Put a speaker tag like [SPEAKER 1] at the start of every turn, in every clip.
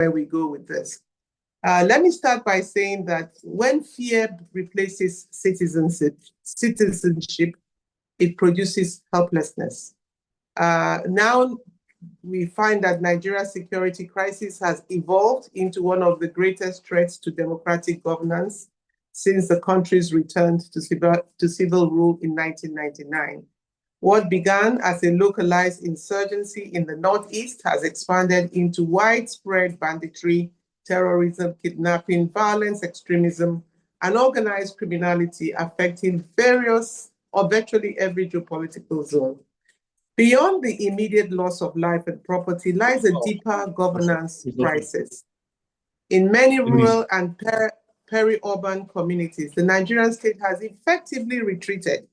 [SPEAKER 1] where we go with this. Let me start by saying that when fear replaces citizenship, it produces helplessness. Now we find that Nigeria's security crisis has evolved into one of the greatest threats to democratic governance since the country's return to civil rule in 1999. What began as a localized insurgency in the Northeast has expanded into widespread banditry, terrorism, kidnapping, violence, extremism, and organized criminality affecting various or virtually every geopolitical zone. Beyond the immediate loss of life and property lies a deeper governance crisis. In many rural and peri-urban communities, the Nigerian state has effectively retreated.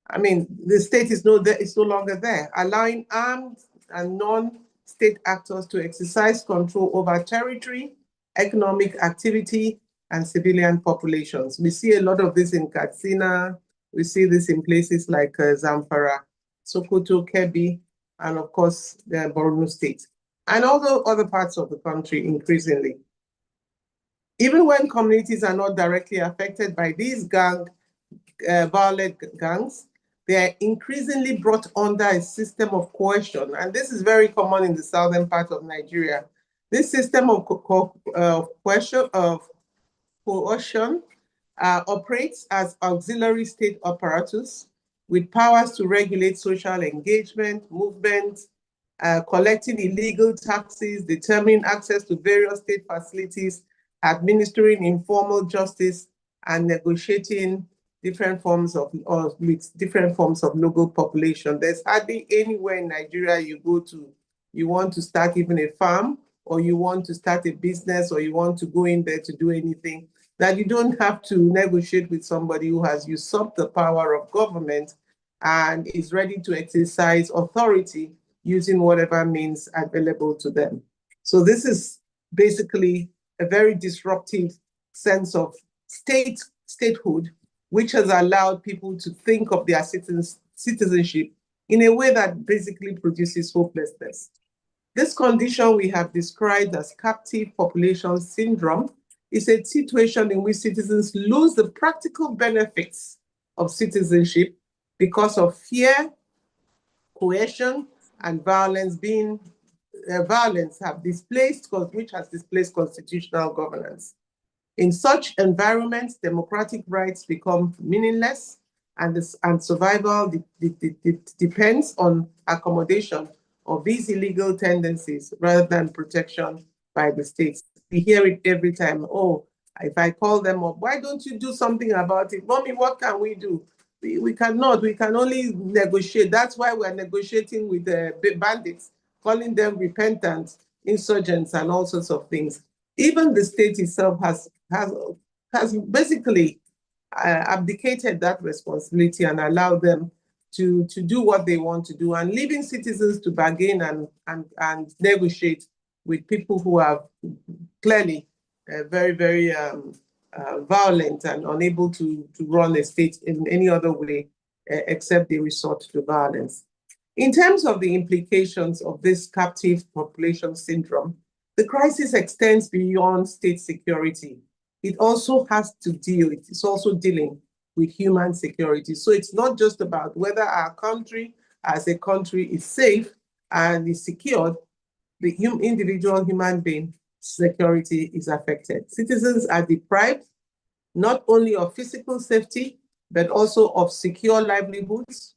[SPEAKER 1] I mean, the state is no longer there, allowing armed and non-state actors to exercise control over territory, economic activity, and civilian populations. We see a lot of this in Katsina. We see this in places like Zamfara, Sokoto, Kebbi, and of course, the Borno State, and also other parts of the country increasingly. Even when communities are not directly affected by these violent gangs, they are increasingly brought under a system of coercion, and this is very common in the southern part of Nigeria. This system of coercion operates as auxiliary state apparatus with powers to regulate social engagement, movement, collecting illegal taxes, determining access to various state facilities, administering informal justice, and negotiating different forms of local population. There's hardly anywhere in Nigeria you go to, you want to start even a farm, or you want to start a business, or you want to go in there to do anything, that you don't have to negotiate with somebody who has usurped the power of government and is ready to exercise authority using whatever means available to them. So this is basically a very disruptive sense of statehood, which has allowed people to think of their citizenship in a way that basically produces hopelessness. This condition we have described as captive population syndrome is a situation in which citizens lose the practical benefits of citizenship because of fear, coercion, and violence which has displaced constitutional governance. In such environments, democratic rights become meaningless, and survival depends on accommodation of these illegal tendencies rather than protection by the states. We hear it every time. Oh, if I call them up, why don't you do something about it? Mommy, what can we do? We cannot. We can only negotiate. That's why we're negotiating with the bandits, calling them repentant insurgents and all sorts of things. Even the state itself has basically abdicated that responsibility and allowed them to do what they want to do, and leaving citizens to bargain and negotiate with people who are clearly very, very violent and unable to run a state in any other way except they resort to violence. In terms of the implications of this captive population syndrome, the crisis extends beyond state security. It also it's also dealing with human security. So it's not just about whether our country as a country is safe and is secured. The individual human being security is affected. Citizens are deprived not only of physical safety, but also of secure livelihoods.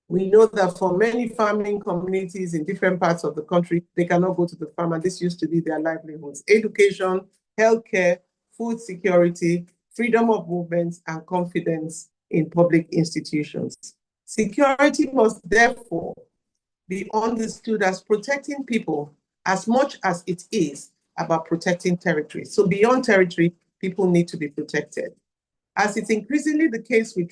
[SPEAKER 1] We know that for many farming communities in different parts of the country, they cannot go to the farm, and this used to be their livelihoods. Education, healthcare, food security, freedom of movement, and confidence in public institutions. Security must therefore be understood as protecting people as much as it is about protecting territory. So beyond territory, people need to be protected. As it's increasingly the case with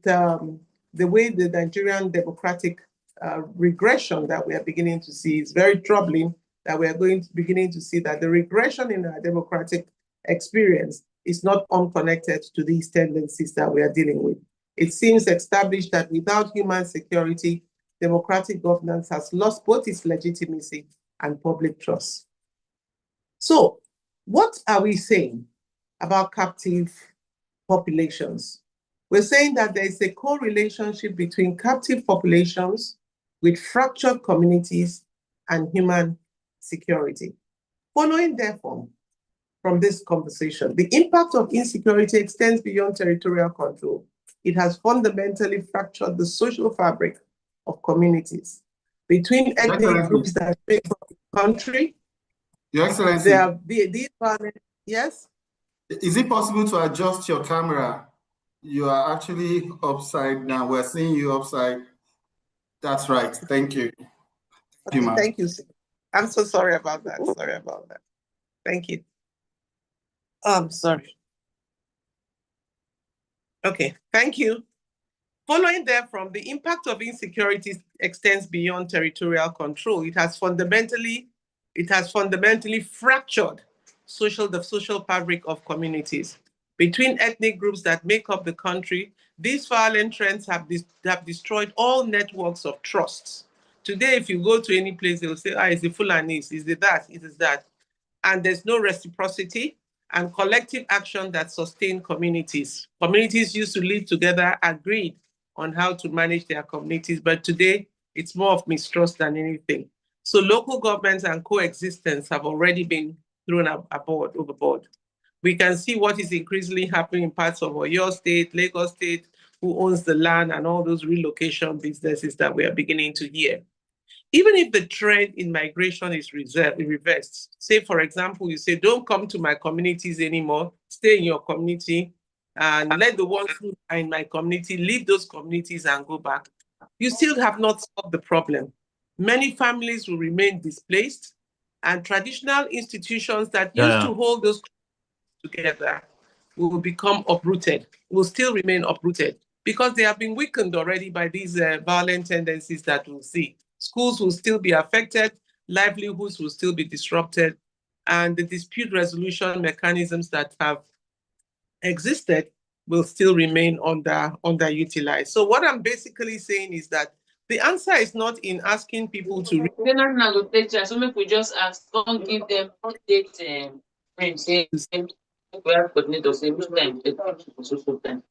[SPEAKER 1] the way the Nigerian democratic regression that we are beginning to see is very troubling, that we are beginning to see that the regression in our democratic experience is not unconnected to these tendencies that we are dealing with. It seems established that without human security, democratic governance has lost both its legitimacy and public trust. So, what are we saying about captive populations? We're saying that there is a correlationship between captive populations with fractured communities and human security. Following, therefore, from this conversation, the impact of insecurity extends beyond territorial control. It has fundamentally fractured the social fabric of communities between ethnic groups that make up the country.
[SPEAKER 2] Your Excellency.
[SPEAKER 1] These violent, yes?
[SPEAKER 2] Is it possible to adjust your camera? You are actually upside down. We're seeing you upside. That's right. Thank you.
[SPEAKER 1] Okay, thank you. I'm so sorry about that. Sorry about that. Thank you. Sorry. Okay, thank you. Following therefrom, the impact of insecurity extends beyond territorial control. It has fundamentally fractured the social fabric of communities. Between ethnic groups that make up the country, these violent trends have destroyed all networks of trust. Today, if you go to any place, they'll say, it's the Fulanis, is it that, it is that. And there's no reciprocity and collective action that sustain communities. Communities used to live together, agreed on how to manage their communities, but today it's more of mistrust than anything. So local governments and coexistence have already been thrown overboard. We can see what is increasingly happening in parts of Oyo State, Lagos State, who owns the land and all those relocation businesses that we are beginning to hear. Even if the trend in migration is reversed, say, for example, you say, don't come to my communities anymore, stay in your community, and let the ones who are in my community leave those communities and go back, you still have not solved the problem. Many families will remain displaced, and traditional institutions that used to hold those together will become uprooted, will still remain uprooted, because they have been weakened already by these violent tendencies that we'll see. Schools will still be affected, livelihoods will still be disrupted, and the dispute resolution mechanisms that have existed will still remain underutilized. So what I'm basically saying is that the answer is not in asking people to read.
[SPEAKER 3] So make we just ask, don't give them update we have coordinators say which time social time.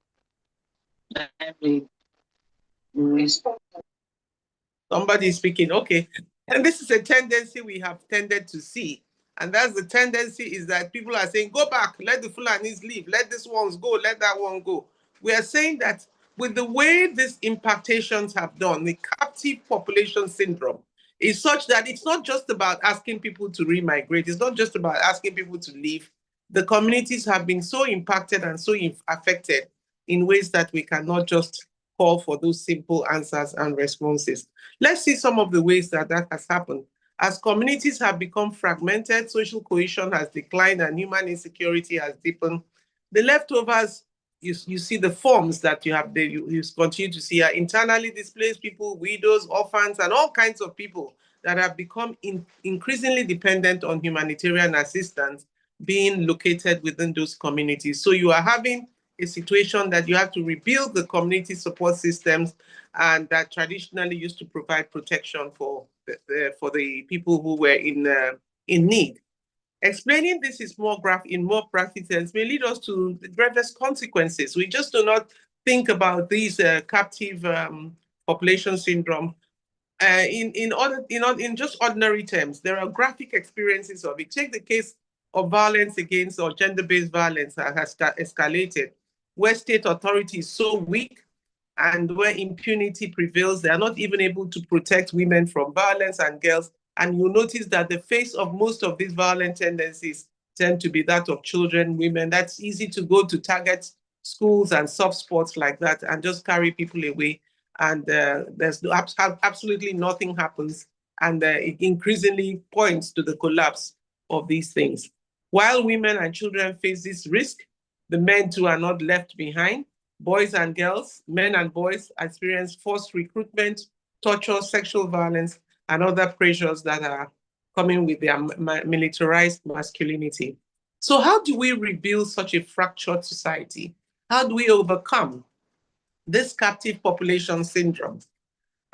[SPEAKER 1] Somebody is speaking, okay. And this is a tendency we have tended to see. And that's the tendency, is that people are saying, go back, let the Fulanis leave, let this one go, let that one go. We are saying that with the way these impactations have done, the captive population syndrome is such that it's not just about asking people to remigrate. It's not just about asking people to leave. The communities have been so impacted and so affected in ways that we cannot just call for those simple answers and responses. Let's see some of the ways that has happened. As communities have become fragmented, social cohesion has declined, and human insecurity has deepened. The leftovers, you see the forms that you have there, you continue to see are internally displaced people, widows, orphans, and all kinds of people that have become increasingly dependent on humanitarian assistance being located within those communities. So you are having a situation that you have to rebuild the community support systems, and that traditionally used to provide protection for the people who were in need. Explaining this is in more practical terms may lead us to the gravest consequences. We just do not think about these captive population syndrome in just ordinary terms. There are graphic experiences of it. Take the case of violence against or gender-based violence that has escalated, where state authority is so weak and where impunity prevails. They are not even able to protect women from violence and girls. And you'll notice that the face of most of these violent tendencies tend to be that of children, women. That's easy to go to target schools and soft spots like that and just carry people away. And there's absolutely nothing happens. And it increasingly points to the collapse of these things. While women and children face this risk, the men too are not left behind. Boys and girls, men and boys experience forced recruitment, torture, sexual violence, and other pressures that are coming with their militarized masculinity. So how do we rebuild such a fractured society? How do we overcome this captive population syndrome?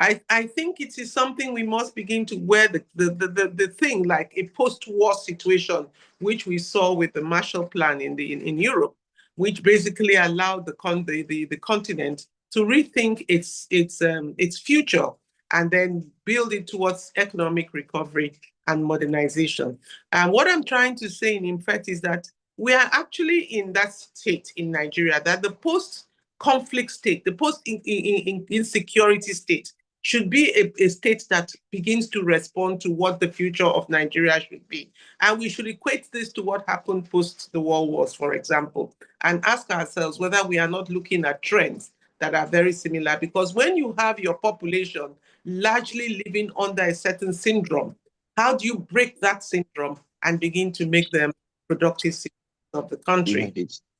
[SPEAKER 1] I think it is something we must begin to wear the thing like a post-war situation, which we saw with the Marshall Plan in Europe, which basically allowed the continent to rethink its future and then build it towards economic recovery and modernization. And what I'm trying to say, in fact, is that we are actually in that state in Nigeria, that the post-conflict state, the post-insecurity state, should be a state that begins to respond to what the future of Nigeria should be. And we should equate this to what happened post the world wars, for example, and ask ourselves whether we are not looking at trends that are very similar. Because when you have your population largely living under a certain syndrome, how do you break that syndrome and begin to make them productive citizens of the country?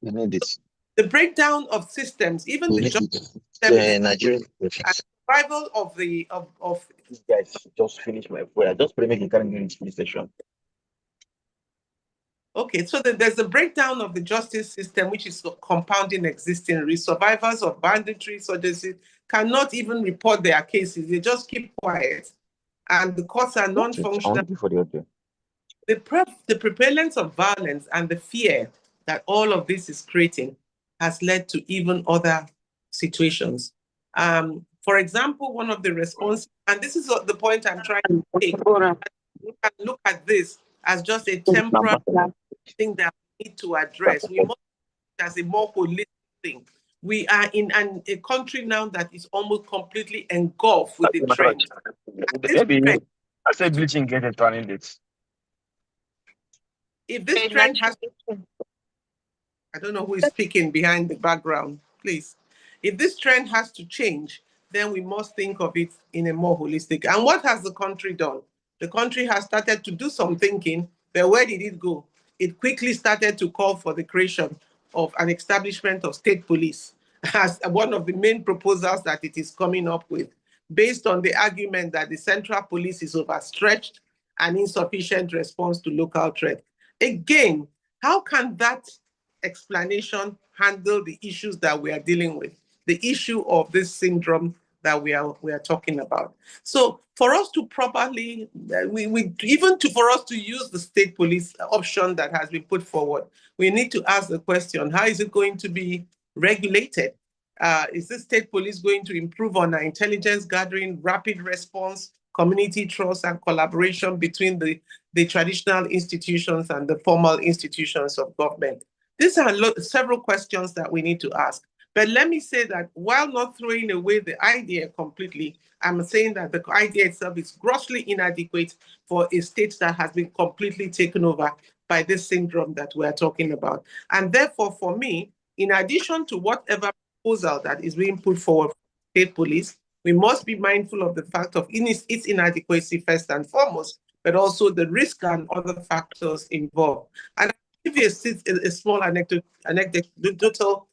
[SPEAKER 4] We need it.
[SPEAKER 1] The breakdown of systems, even
[SPEAKER 4] We
[SPEAKER 1] the
[SPEAKER 4] need
[SPEAKER 1] justice
[SPEAKER 4] it.
[SPEAKER 1] system,
[SPEAKER 4] Nigerian
[SPEAKER 1] and survival of
[SPEAKER 4] These guys just finished my prayer. Just pray make you carry me to this session.
[SPEAKER 1] Okay, so there's a breakdown of the justice system, which is compounding existing risks. Survivors of banditry, insurgency cannot even report their cases. They just keep quiet. And the courts are non-functional. The prevalence of violence and the fear that all of this is creating has led to even other situations. For example, one of the responses, and this is the point I'm trying to take, we can look at this as just a temporary thing that we need to address. We must look as a more holistic thing. We are in a country now that is almost completely engulfed with the trend.
[SPEAKER 4] I said bleaching get a turning dates.
[SPEAKER 1] If this trend has, I don't know who is speaking behind the background, please. If this trend has to change, then we must think of it in a more holistic. And what has the country done? The country has started to do some thinking, but where did it go? It quickly started to call for the creation of an establishment of state police as one of the main proposals that it is coming up with, based on the argument that the central police is overstretched and insufficient response to local threat. Again, how can that explanation handle the issues that we are dealing with, the issue of this syndrome that we are talking about? So for us to properly, for us to use the state police option that has been put forward, we need to ask the question, how is it going to be regulated? Is the state police going to improve on our intelligence gathering, rapid response, community trust, and collaboration between the traditional institutions and the formal institutions of government? These are several questions that we need to ask. But let me say that while not throwing away the idea completely, I'm saying that the idea itself is grossly inadequate for a state that has been completely taken over by this syndrome that we're talking about. And therefore, for me, in addition to whatever proposal that is being put forward for state police, we must be mindful of the fact of its inadequacy first and foremost, but also the risk and other factors involved. And I'll give you a small anecdotal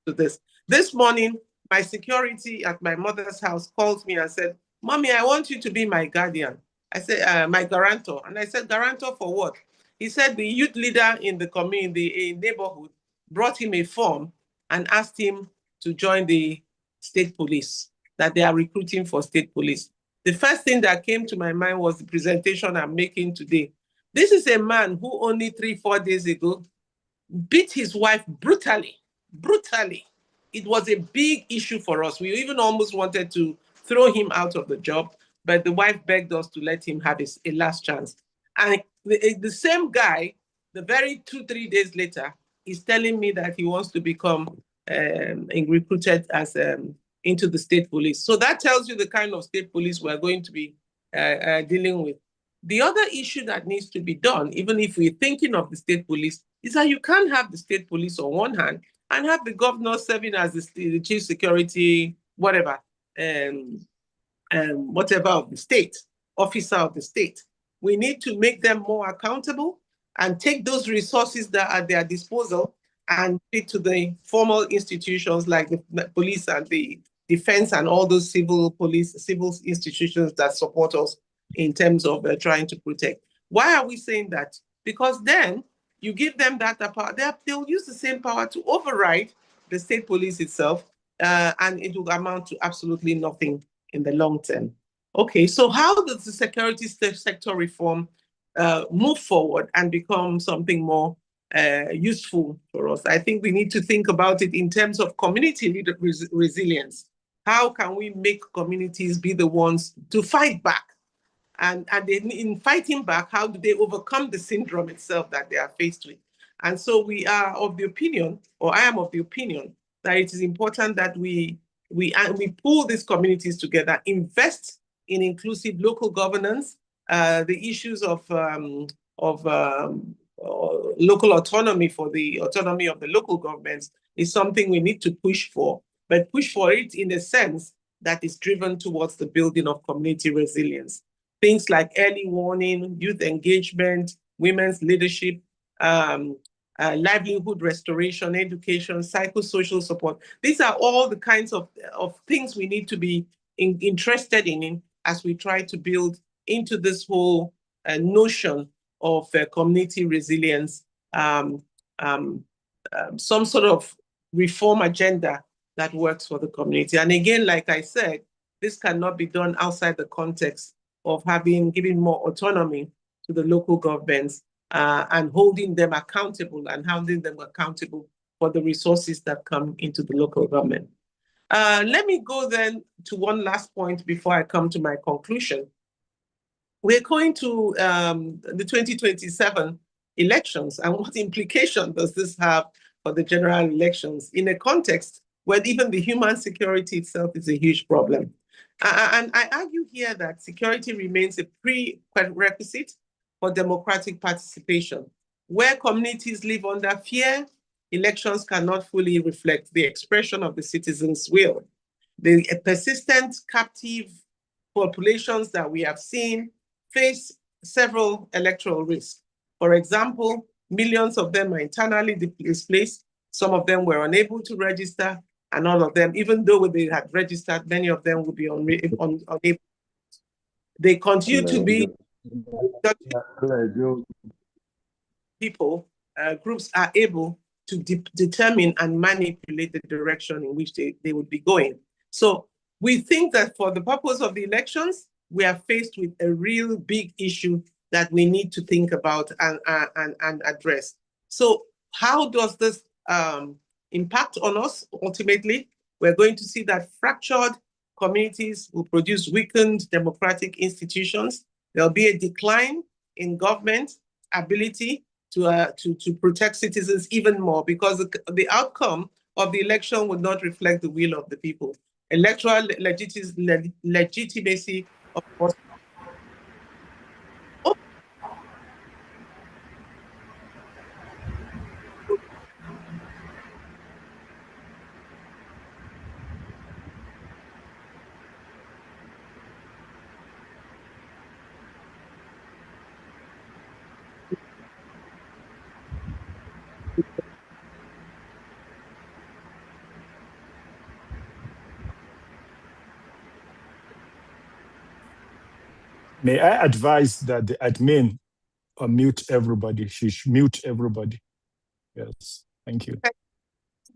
[SPEAKER 1] to this. This morning, my security at my mother's house called me and said, "Mommy, I want you to be my guardian." I said, "My guarantor." And I said, "Guarantor for what?" He said the youth leader in the community, in the neighborhood, brought him a form and asked him to join the state police, that they are recruiting for state police. The first thing that came to my mind was the presentation I'm making today. This is a man who only 3-4 days ago beat his wife brutally. It was a big issue for us. We even almost wanted to throw him out of the job, but the wife begged us to let him have a last chance. And the same guy, the very 2-3 days later, is telling me that he wants to become recruited as into the state police. So that tells you the kind of state police we're going to be dealing with. The other issue that needs to be done, even if we're thinking of the state police, is that you can't have the state police on one hand and have the governor serving as the chief security, whatever of the state, officer of the state. We need to make them more accountable and take those resources that are at their disposal and it to the formal institutions like the police and the defense and all those civil institutions that support us in terms of trying to protect. Why are we saying that? Because then you give them that power, they'll use the same power to override the state police itself, and it will amount to absolutely nothing in the long term. Okay, so how does the security sector reform move forward and become something more useful for us? I think we need to think about it in terms of community resilience. How can we make communities be the ones to fight back? And in fighting back, how do they overcome the syndrome itself that they are faced with? And so we are of the opinion, or I am of the opinion, that it is important that we pull these communities together, invest in inclusive local governance, the issues of local autonomy for the autonomy of the local governments is something we need to push for, but push for it in a sense that is driven towards the building of community resilience. Things like early warning, youth engagement, women's leadership, livelihood restoration, education, psychosocial support. These are all the kinds of things we need to be interested in as we try to build into this whole notion of community resilience, some sort of reform agenda that works for the community. And again, like I said, this cannot be done outside the context of giving more autonomy to the local governments and holding them accountable for the resources that come into the local government. Let me go then to one last point before I come to my conclusion. We're going to the 2027 elections, and what implication does this have for the general elections in a context where even the human security itself is a huge problem? And I argue here that security remains a prerequisite for democratic participation. Where communities live under fear, elections cannot fully reflect the expression of the citizens' will. The persistent captive populations that we have seen face several electoral risks. For example, millions of them are internally displaced. Some of them were unable to register, and all of them, even though they had registered, many of them would be unable. They continue to be people, groups are able to determine and manipulate the direction in which they would be going. So we think that for the purpose of the elections, we are faced with a real big issue that we need to think about and address. So how does this impact on us? Ultimately, we're going to see that fractured communities will produce weakened democratic institutions. There'll be a decline in government ability to protect citizens even more, because the outcome of the election would not reflect the will of the people. Electoral legitimacy, of course.
[SPEAKER 5] May I advise that the admin mute everybody? She should mute everybody. Yes, thank you.
[SPEAKER 1] Thank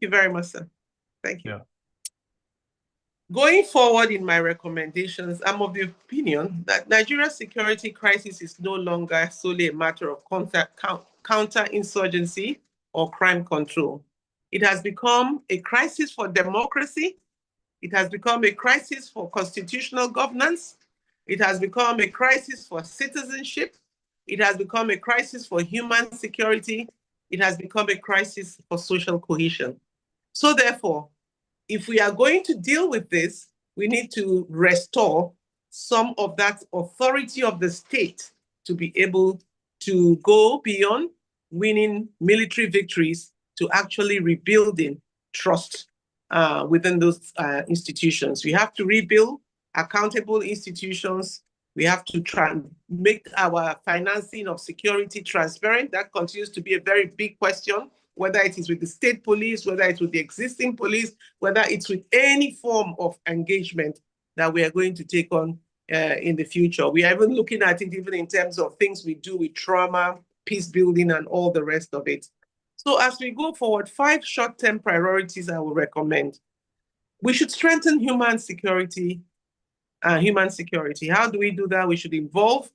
[SPEAKER 1] you very much, sir. Thank you.
[SPEAKER 5] Yeah.
[SPEAKER 1] Going forward in my recommendations, I'm of the opinion that Nigeria's security crisis is no longer solely a matter of counterinsurgency or crime control. It has become a crisis for democracy. It has become a crisis for constitutional governance. It has become a crisis for citizenship. It has become a crisis for human security. It has become a crisis for social cohesion. So therefore, if we are going to deal with this, we need to restore some of that authority of the state to be able to go beyond winning military victories to actually rebuilding trust within those institutions. We have to rebuild accountable institutions. We have to try and make our financing of security transparent. That continues to be a very big question, whether it is with the state police, whether it's with the existing police, whether it's with any form of engagement that we are going to take on in the future. We are even looking at it even in terms of things we do with trauma, peace building, and all the rest of it. So as we go forward, 5 short-term priorities I will recommend. We should strengthen human security human security. How do we do that? We should involve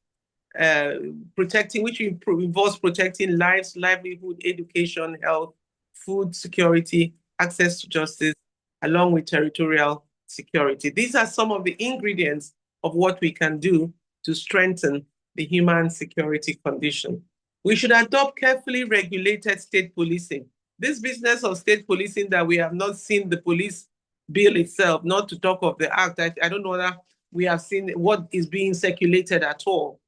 [SPEAKER 1] protecting, which involves protecting lives, livelihood, education, health, food security, access to justice, along with territorial security. These are some of the ingredients of what we can do to strengthen the human security condition. We should adopt carefully regulated state policing. This business of state policing that we have not seen the police bill itself, not to talk of the act, I don't know that we have seen what is being circulated at all.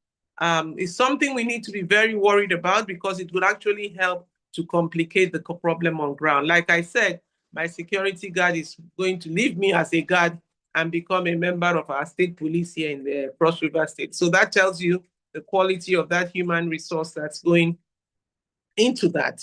[SPEAKER 1] Is something we need to be very worried about because it would actually help to complicate the problem on ground. Like I said, my security guard is going to leave me as a guard and become a member of our state police here in the Cross River State. So that tells you the quality of that human resource that's going into that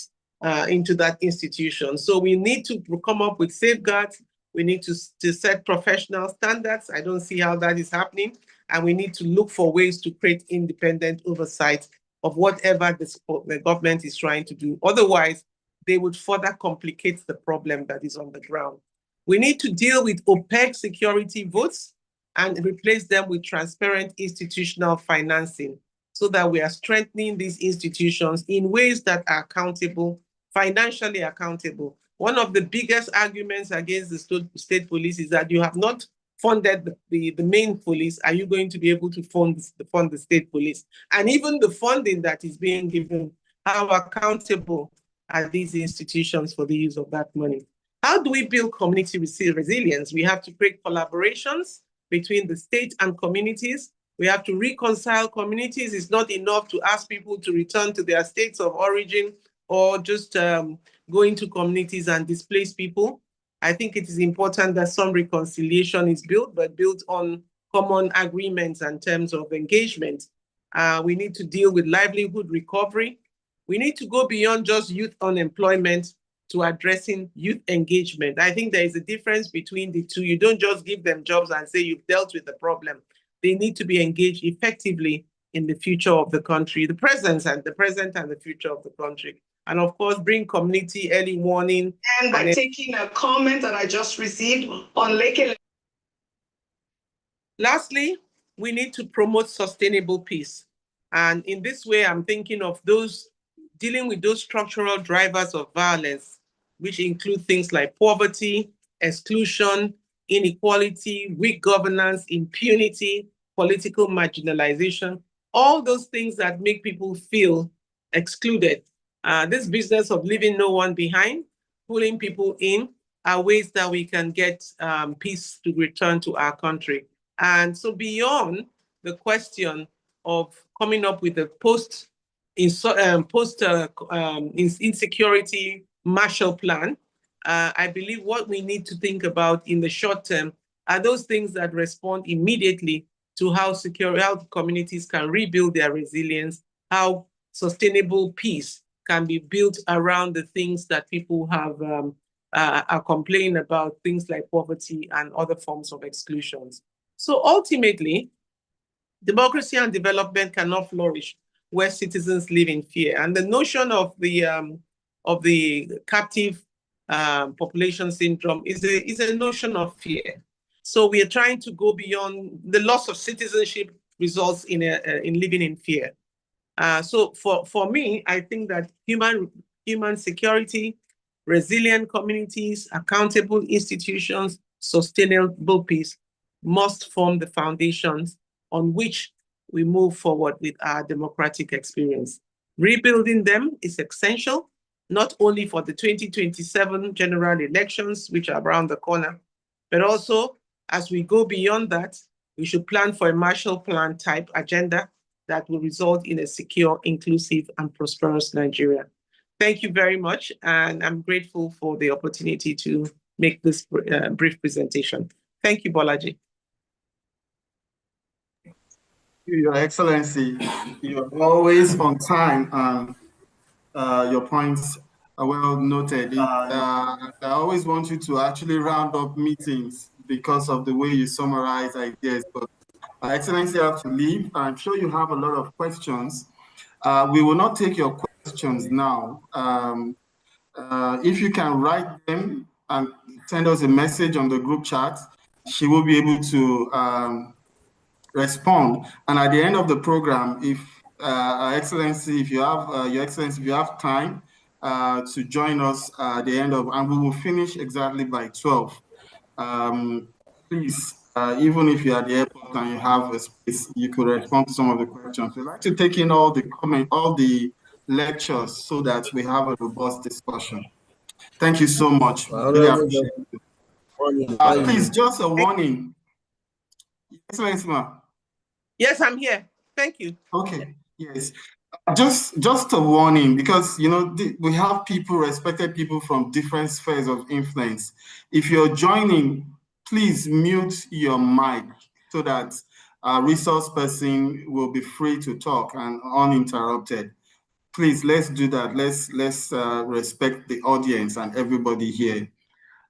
[SPEAKER 1] institution. So we need to come up with safeguards. We need to set professional standards. I don't see how that is happening. And we need to look for ways to create independent oversight of whatever the government is trying to do. Otherwise, they would further complicate the problem that is on the ground. We need to deal with opaque security votes and replace them with transparent institutional financing so that we are strengthening these institutions in ways that are accountable, financially accountable. One of the biggest arguments against the state police is that you have not funded the main police. Are you going to be able to fund the state police? And even the funding that is being given, how accountable are these institutions for the use of that money? How do we build community resilience? We have to create collaborations between the state and communities. We have to reconcile communities. It's not enough to ask people to return to their states of origin or just go into communities and displace people. I think it is important that some reconciliation is built, but built on common agreements and terms of engagement. We need to deal with livelihood recovery. We need to go beyond just youth unemployment to addressing youth engagement. I think there is a difference between the two. You don't just give them jobs and say you've dealt with the problem. They need to be engaged effectively in the future of the country, the present and the future of the country. And of course, bring community early warning.
[SPEAKER 6] And by taking a comment that I just received on Lake.
[SPEAKER 1] Lastly, we need to promote sustainable peace. And in this way, I'm thinking of dealing with those structural drivers of violence, which include things like poverty, exclusion, inequality, weak governance, impunity, political marginalization, all those things that make people feel excluded. This business of leaving no one behind, pulling people in, are ways that we can get peace to return to our country. And so beyond the question of coming up with a insecurity Marshall Plan, I believe what we need to think about in the short term are those things that respond immediately to how communities can rebuild their resilience, how sustainable peace can be built around the things that people have are complaining about, things like poverty and other forms of exclusions. So ultimately, democracy and development cannot flourish where citizens live in fear. And the notion of the captive population syndrome is a notion of fear. So we are trying to go beyond the loss of citizenship results in living in fear. So for me, I think that human security, resilient communities, accountable institutions, sustainable peace must form the foundations on which we move forward with our democratic experience. Rebuilding them is essential, not only for the 2027 general elections, which are around the corner, but also as we go beyond that, we should plan for a Marshall Plan type agenda that will result in a secure, inclusive, and prosperous Nigeria. Thank you very much, and I'm grateful for the opportunity to make this brief presentation. Thank you, Bolaji.
[SPEAKER 2] Your Excellency, you're always on time, and your points are well noted. I always want you to actually round up meetings because of the way you summarize ideas, but Excellency, I have to leave. I'm sure you have a lot of questions. We will not take your questions now. If you can write them and send us a message on the group chat, she will be able to respond. And at the end of the program, if Your Excellency, if you have time to join us at the end of, and we will finish exactly by 12. Please, even if you're at the airport and you have a space, you could respond to some of the questions. We'd like to take in all the lectures so that we have a robust discussion. Thank you so much. Really appreciate it. Please, just a warning. Excellency, ma.
[SPEAKER 1] Yes, I'm here. Thank you.
[SPEAKER 2] Okay, yes. Just a warning, because we have respected people from different spheres of influence. If you're joining, please mute your mic so that a resource person will be free to talk and uninterrupted. Please, let's do that. Let's respect the audience and everybody here.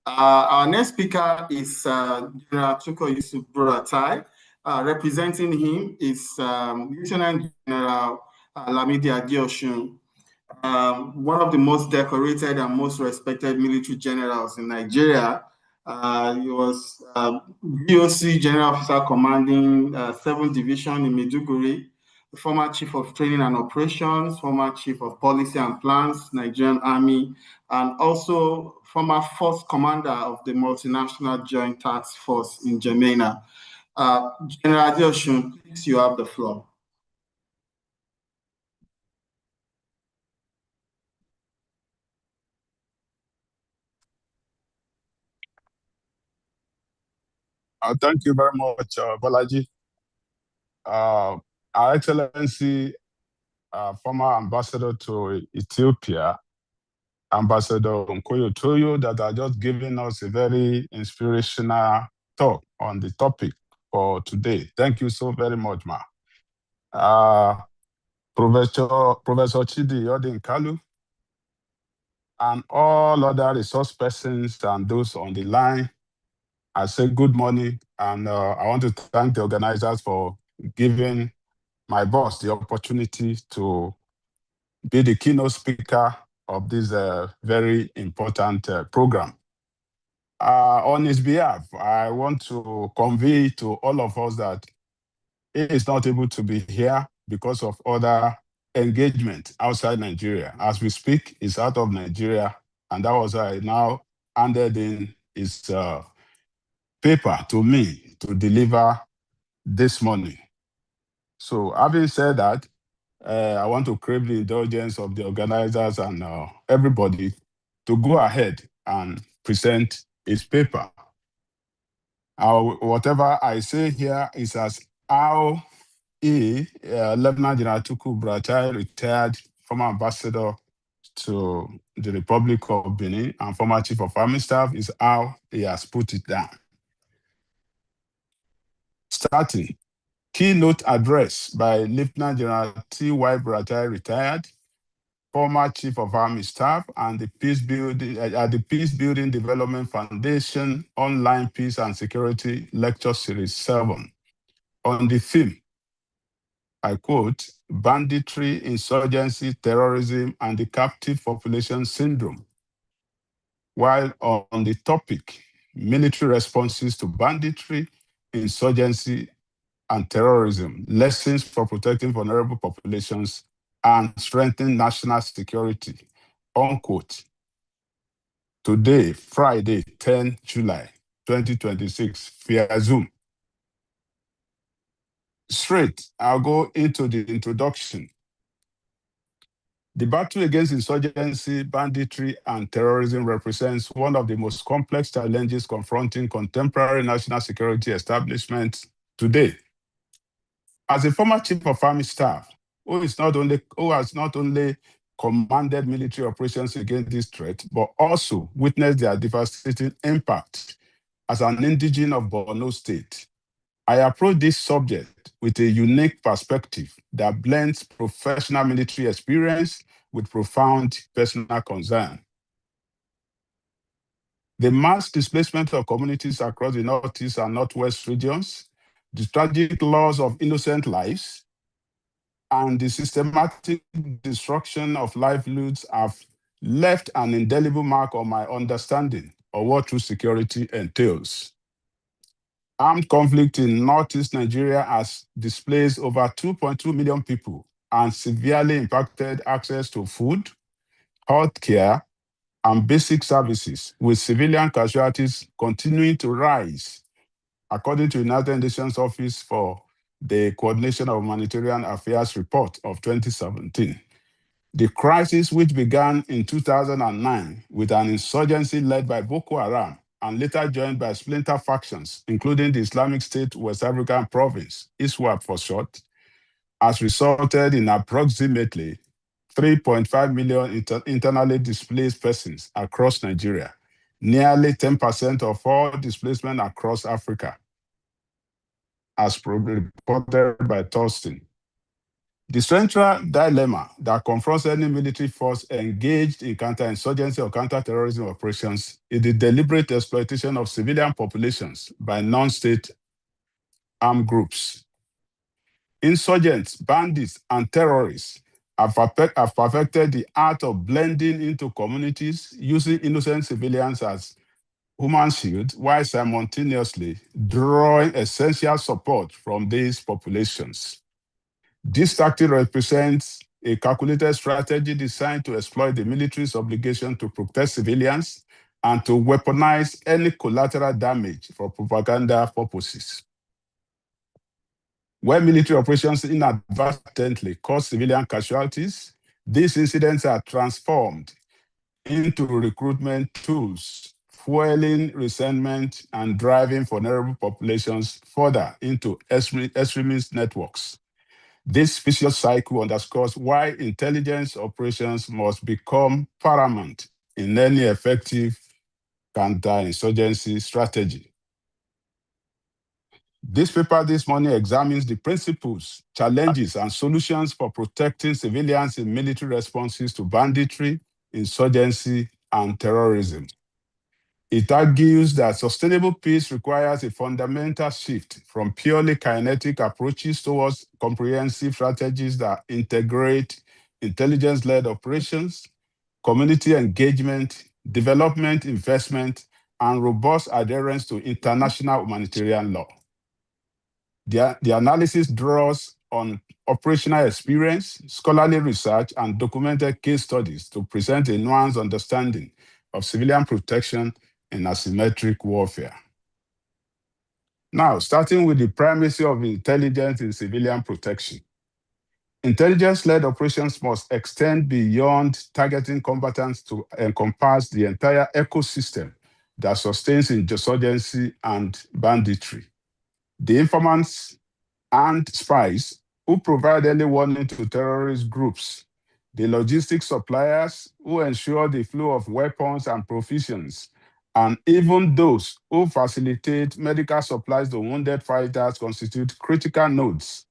[SPEAKER 2] Our next speaker is General Chuko Yusuf Buratai. Representing him is Lieutenant General Lamidi Adeosun, one of the most decorated and most respected military generals in Nigeria. He was BOC General Officer commanding 7th Division in Maiduguri, the former Chief of Training and Operations, former Chief of Policy and Plans, Nigerian Army, and also former Force Commander of the Multinational Joint Task Force in Jamena. General Adeosun, please, you have the floor.
[SPEAKER 7] Thank you very much, Bolaji. Our Excellency, former Ambassador to Ethiopia, Ambassador Nkoyo Toyo, that are just giving us a very inspirational talk on the topic for today. Thank you so very much, ma. Professor Chidi Odin Kalu, and all other resource persons and those on the line, I say good morning, and I want to thank the organizers for giving my boss the opportunity to be the keynote speaker of this very important program. On his behalf, I want to convey to all of us that he is not able to be here because of other engagement outside Nigeria. As we speak, he's out of Nigeria, and that was now handed in his paper to me to deliver this morning. So having said that, I want to crave the indulgence of the organizers and everybody to go ahead and present his paper. Whatever I say here is as how Lieutenant General Tuku Buratai, retired former ambassador to the Republic of Benin and former Chief of Army Staff, is how he has put it down. Starting, keynote address by Lieutenant General T.Y. Buratai, retired, former Chief of Army Staff and the Peace Building Development Foundation Online Peace and Security Lecture Series 7 on the theme, I quote, banditry, insurgency, terrorism, and the captive population syndrome. While on the topic, military responses to banditry, insurgency, and terrorism, lessons for protecting vulnerable populations and strengthening national security, unquote. Today, Friday, 10 July, 2026, via Zoom. Straight, I'll go into the introduction. The battle against insurgency, banditry, and terrorism represents one of the most complex challenges confronting contemporary national security establishments today. As a former Chief of Army Staff, who has not only commanded military operations against this threat, but also witnessed their devastating impact as an indigene of Borno State, I approach this subject with a unique perspective that blends professional military experience with profound personal concern. The mass displacement of communities across the Northeast and Northwest regions, the tragic loss of innocent lives, and the systematic destruction of livelihoods have left an indelible mark on my understanding of what true security entails. Armed conflict in northeast Nigeria has displaced over 2.2 million people and severely impacted access to food, healthcare, and basic services, with civilian casualties continuing to rise, according to United Nations Office for the Coordination of Humanitarian Affairs report of 2017. The crisis, which began in 2009 with an insurgency led by Boko Haram and later joined by splinter factions, including the Islamic State West African Province, ISWAP for short, has resulted in approximately 3.5 million internally displaced persons across Nigeria, nearly 10% of all displacement across Africa, as reported by Thorsten. The central dilemma that confronts any military force engaged in counterinsurgency or counterterrorism operations is the deliberate exploitation of civilian populations by non-state armed groups. Insurgents, bandits, and terrorists have perfected the art of blending into communities, using innocent civilians as human shields, while simultaneously drawing essential support from these populations. This tactic represents a calculated strategy designed to exploit the military's obligation to protect civilians and to weaponize any collateral damage for propaganda purposes. Where military operations inadvertently cause civilian casualties, these incidents are transformed into recruitment tools, fueling resentment and driving vulnerable populations further into extremist networks. This vicious cycle underscores why intelligence operations must become paramount in any effective counterinsurgency strategy. This paper this morning examines the principles, challenges, and solutions for protecting civilians in military responses to banditry, insurgency, and terrorism. It argues that sustainable peace requires a fundamental shift from purely kinetic approaches towards comprehensive strategies that integrate intelligence-led operations, community engagement, development investment, and robust adherence to international humanitarian law. The analysis draws on operational experience, scholarly research, and documented case studies to present a nuanced understanding of civilian protection in asymmetric warfare. Now, starting with the primacy of intelligence in civilian protection. Intelligence-led operations must extend beyond targeting combatants to encompass the entire ecosystem that sustains insurgency and banditry. The informants and spies who provide early warning to terrorist groups, the logistics suppliers who ensure the flow of weapons and provisions, and even those who facilitate medical supplies to wounded fighters constitute critical nodes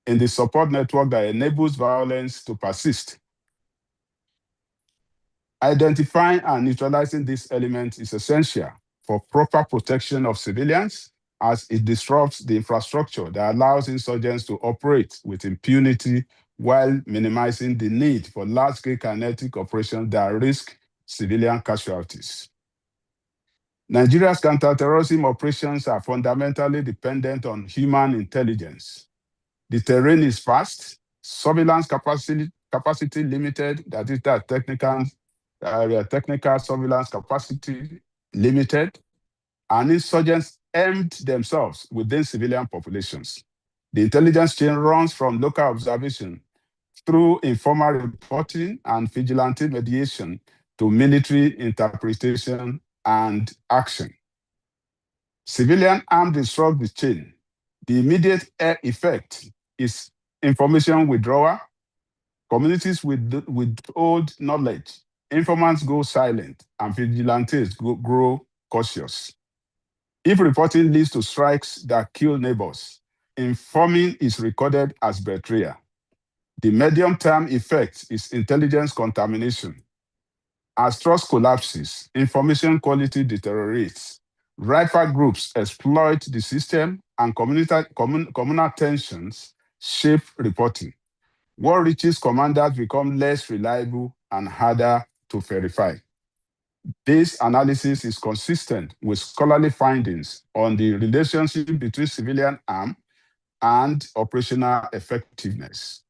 [SPEAKER 7] in the support network that enables violence to persist. Identifying and neutralizing these elements is essential for proper protection of civilians, as it disrupts the infrastructure that allows insurgents to operate with impunity while minimizing the need for large-scale kinetic operations that risk civilian casualties. Nigeria's counterterrorism operations are fundamentally dependent on human intelligence. The terrain is vast, surveillance capacity limited, that is that technical surveillance capacity limited, and insurgents armed themselves within civilian populations. The intelligence chain runs from local observation through informal reporting and vigilante mediation to military interpretation and action. Civilian armed disrupt the chain. The immediate effect is information withdrawal. Communities withhold knowledge. Informants go silent, and vigilantes grow cautious. If reporting leads to strikes that kill neighbors, informing is recorded as betrayal. The medium-term effect is intelligence contamination. As trust collapses, information quality deteriorates. Rival groups exploit the system, and communal tensions shape reporting. What reaches commanders become less reliable and harder to verify. This analysis is consistent with scholarly findings on the relationship between civilian arm and operational effectiveness.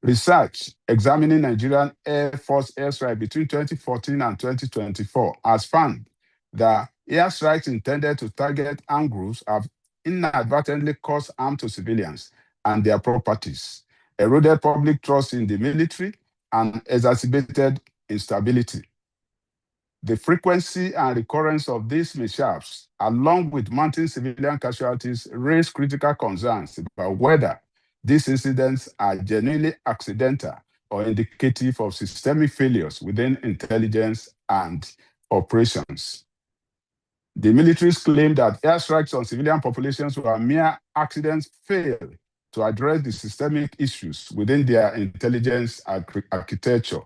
[SPEAKER 7] Research examining Nigerian Air Force airstrike between 2014 and 2024 has found that airstrikes intended to target armed groups have inadvertently caused harm to civilians and their properties, eroded public trust in the military, and exacerbated instability. The frequency and recurrence of these mishaps, along with mounting civilian casualties, raise critical concerns about whether these incidents are genuinely accidental or indicative of systemic failures within intelligence and operations. The military's claim that airstrikes on civilian populations were mere accidents fail to address the systemic issues within their intelligence architecture.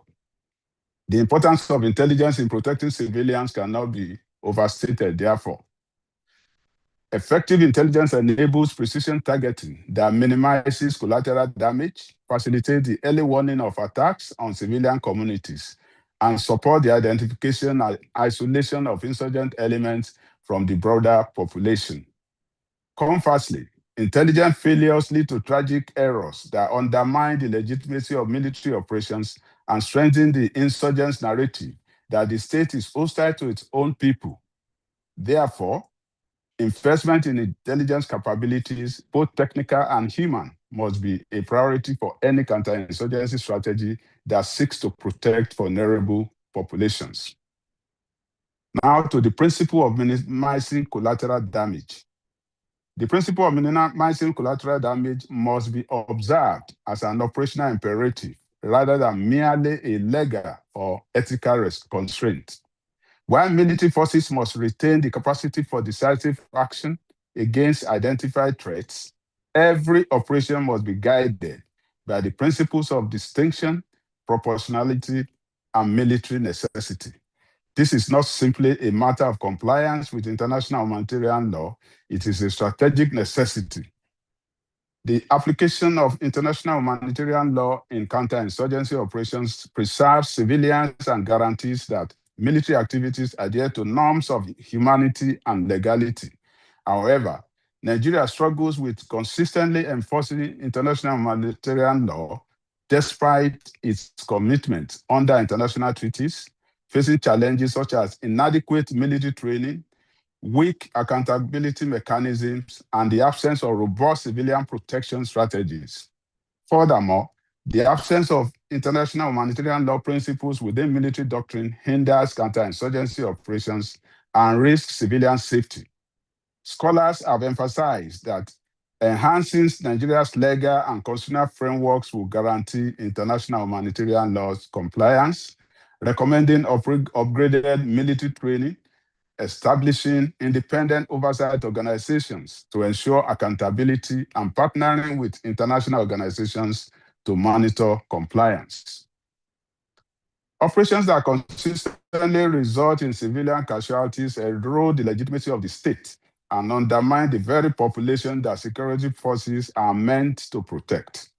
[SPEAKER 7] The importance of intelligence in protecting civilians cannot be overstated, therefore. Effective intelligence enables precision targeting that minimizes collateral damage, facilitates the early warning of attacks on civilian communities, and supports the identification and isolation of insurgent elements from the broader population. Conversely, intelligence failures lead to tragic errors that undermine the legitimacy of military operations and strengthen the insurgents' narrative that the state is hostile to its own people. Therefore, investment in intelligence capabilities, both technical and human, must be a priority for any counterinsurgency strategy that seeks to protect vulnerable populations. Now to the principle of minimizing collateral damage. The principle of minimizing collateral damage must be observed as an operational imperative rather than merely a legal or ethical constraint. While military forces must retain the capacity for decisive action against identified threats, every operation must be guided by the principles of distinction, proportionality, and military necessity. This is not simply a matter of compliance with international humanitarian law, it is a strategic necessity. The application of international humanitarian law in counterinsurgency operations preserves civilians and guarantees that military activities adhere to norms of humanity and legality. However, Nigeria struggles with consistently enforcing international humanitarian law despite its commitment under international treaties, facing challenges such as inadequate military training, weak accountability mechanisms, and the absence of robust civilian protection strategies. Furthermore, the absence of international humanitarian law principles within military doctrine hinders counterinsurgency operations and risks civilian safety. Scholars have emphasized that enhancing Nigeria's legal and constitutional frameworks will guarantee international humanitarian laws compliance, recommending upgraded military training, establishing independent oversight organizations to ensure accountability, and partnering with international organizations to monitor compliance. Operations that consistently result in civilian casualties erode the legitimacy of the state and undermine the very population that security forces are meant to protect.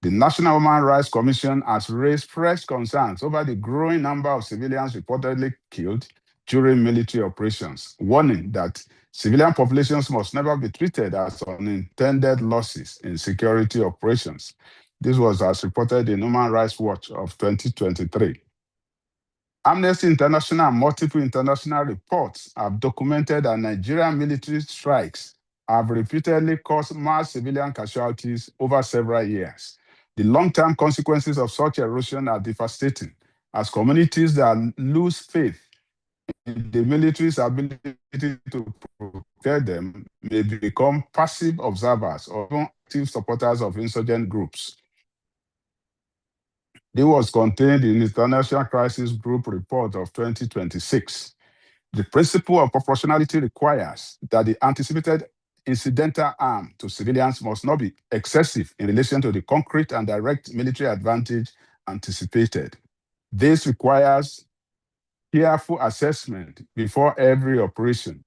[SPEAKER 7] The National Human Rights Commission has raised fresh concerns over the growing number of civilians reportedly killed during military operations, warning that civilian populations must never be treated as unintended losses in security operations. This was as reported in Human Rights Watch of 2023. Amnesty International and multiple international reports have documented that Nigerian military strikes have repeatedly caused mass civilian casualties over several years. The long-term consequences of such erosion are devastating, as communities that lose faith in the military's ability to protect them may become passive observers or even active supporters of insurgent groups. This was contained in the International Crisis Group report of 2026. The principle of proportionality requires that the anticipated incidental harm to civilians must not be excessive in relation to the concrete and direct military advantage anticipated. This requires careful assessment before every operation,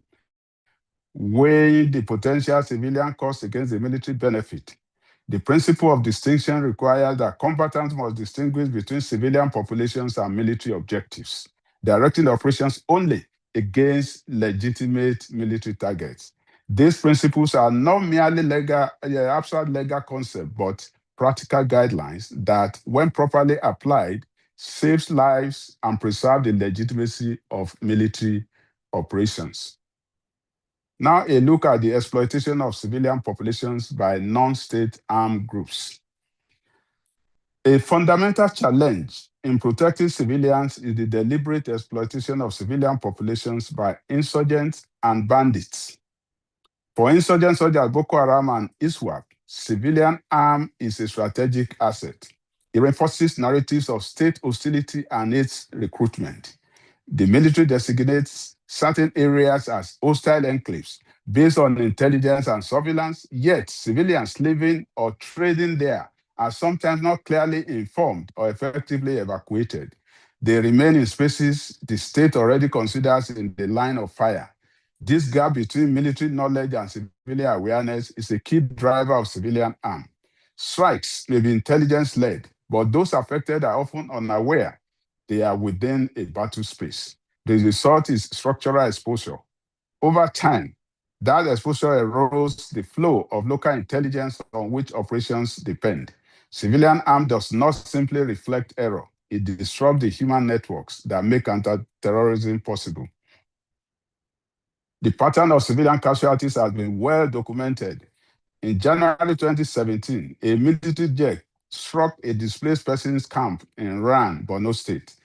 [SPEAKER 7] weighing the potential civilian cost against the military benefit. The principle of distinction requires that combatants must distinguish between civilian populations and military objectives. directing operations only against legitimate military targets. These principles are not merely abstract legal concepts, but practical guidelines that, when properly applied, saves lives and preserve the legitimacy of military operations. Now, a look at the exploitation of civilian populations by non-state armed groups. A fundamental challenge in protecting civilians is the deliberate exploitation of civilian populations by insurgents and bandits. For insurgents such as Boko Haram and ISWAP, civilian arm is a strategic asset. It reinforces narratives of state hostility and its recruitment. The military designates certain areas as hostile enclaves based on intelligence and surveillance, yet civilians living or trading there are sometimes not clearly informed or effectively evacuated. They remain in spaces the state already considers in the line of fire. This gap between military knowledge and civilian awareness is a key driver of civilian harm. Strikes may be intelligence-led, but those affected are often unaware they are within a battle space. The result is structural exposure. Over time, that exposure erodes the flow of local intelligence on which operations depend. Civilian harm does not simply reflect error. It disrupts the human networks that make counterterrorism possible. The pattern of civilian casualties has been well documented. In January 2017, a military jet struck a displaced persons camp in Ran, Borno State,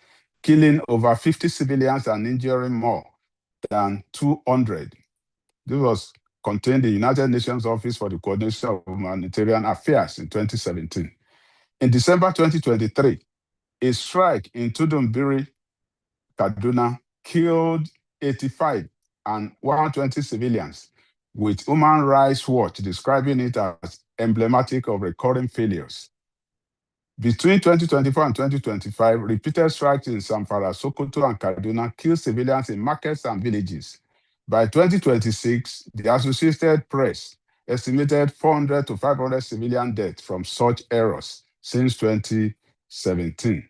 [SPEAKER 7] killing over 50 civilians and injuring more than 200. This was contained in the United Nations Office for the Coordination of Humanitarian Affairs in 2017. In December 2023, a strike in Tudunbiri, Kaduna, killed 85 and 120 civilians, with Human Rights Watch describing it as emblematic of recurring failures. Between 2024 and 2025, repeated strikes in Zamfara, Sokoto, and Kaduna killed civilians in markets and villages. By 2026, the Associated Press estimated 400 to 500 civilian deaths from such errors since 2017.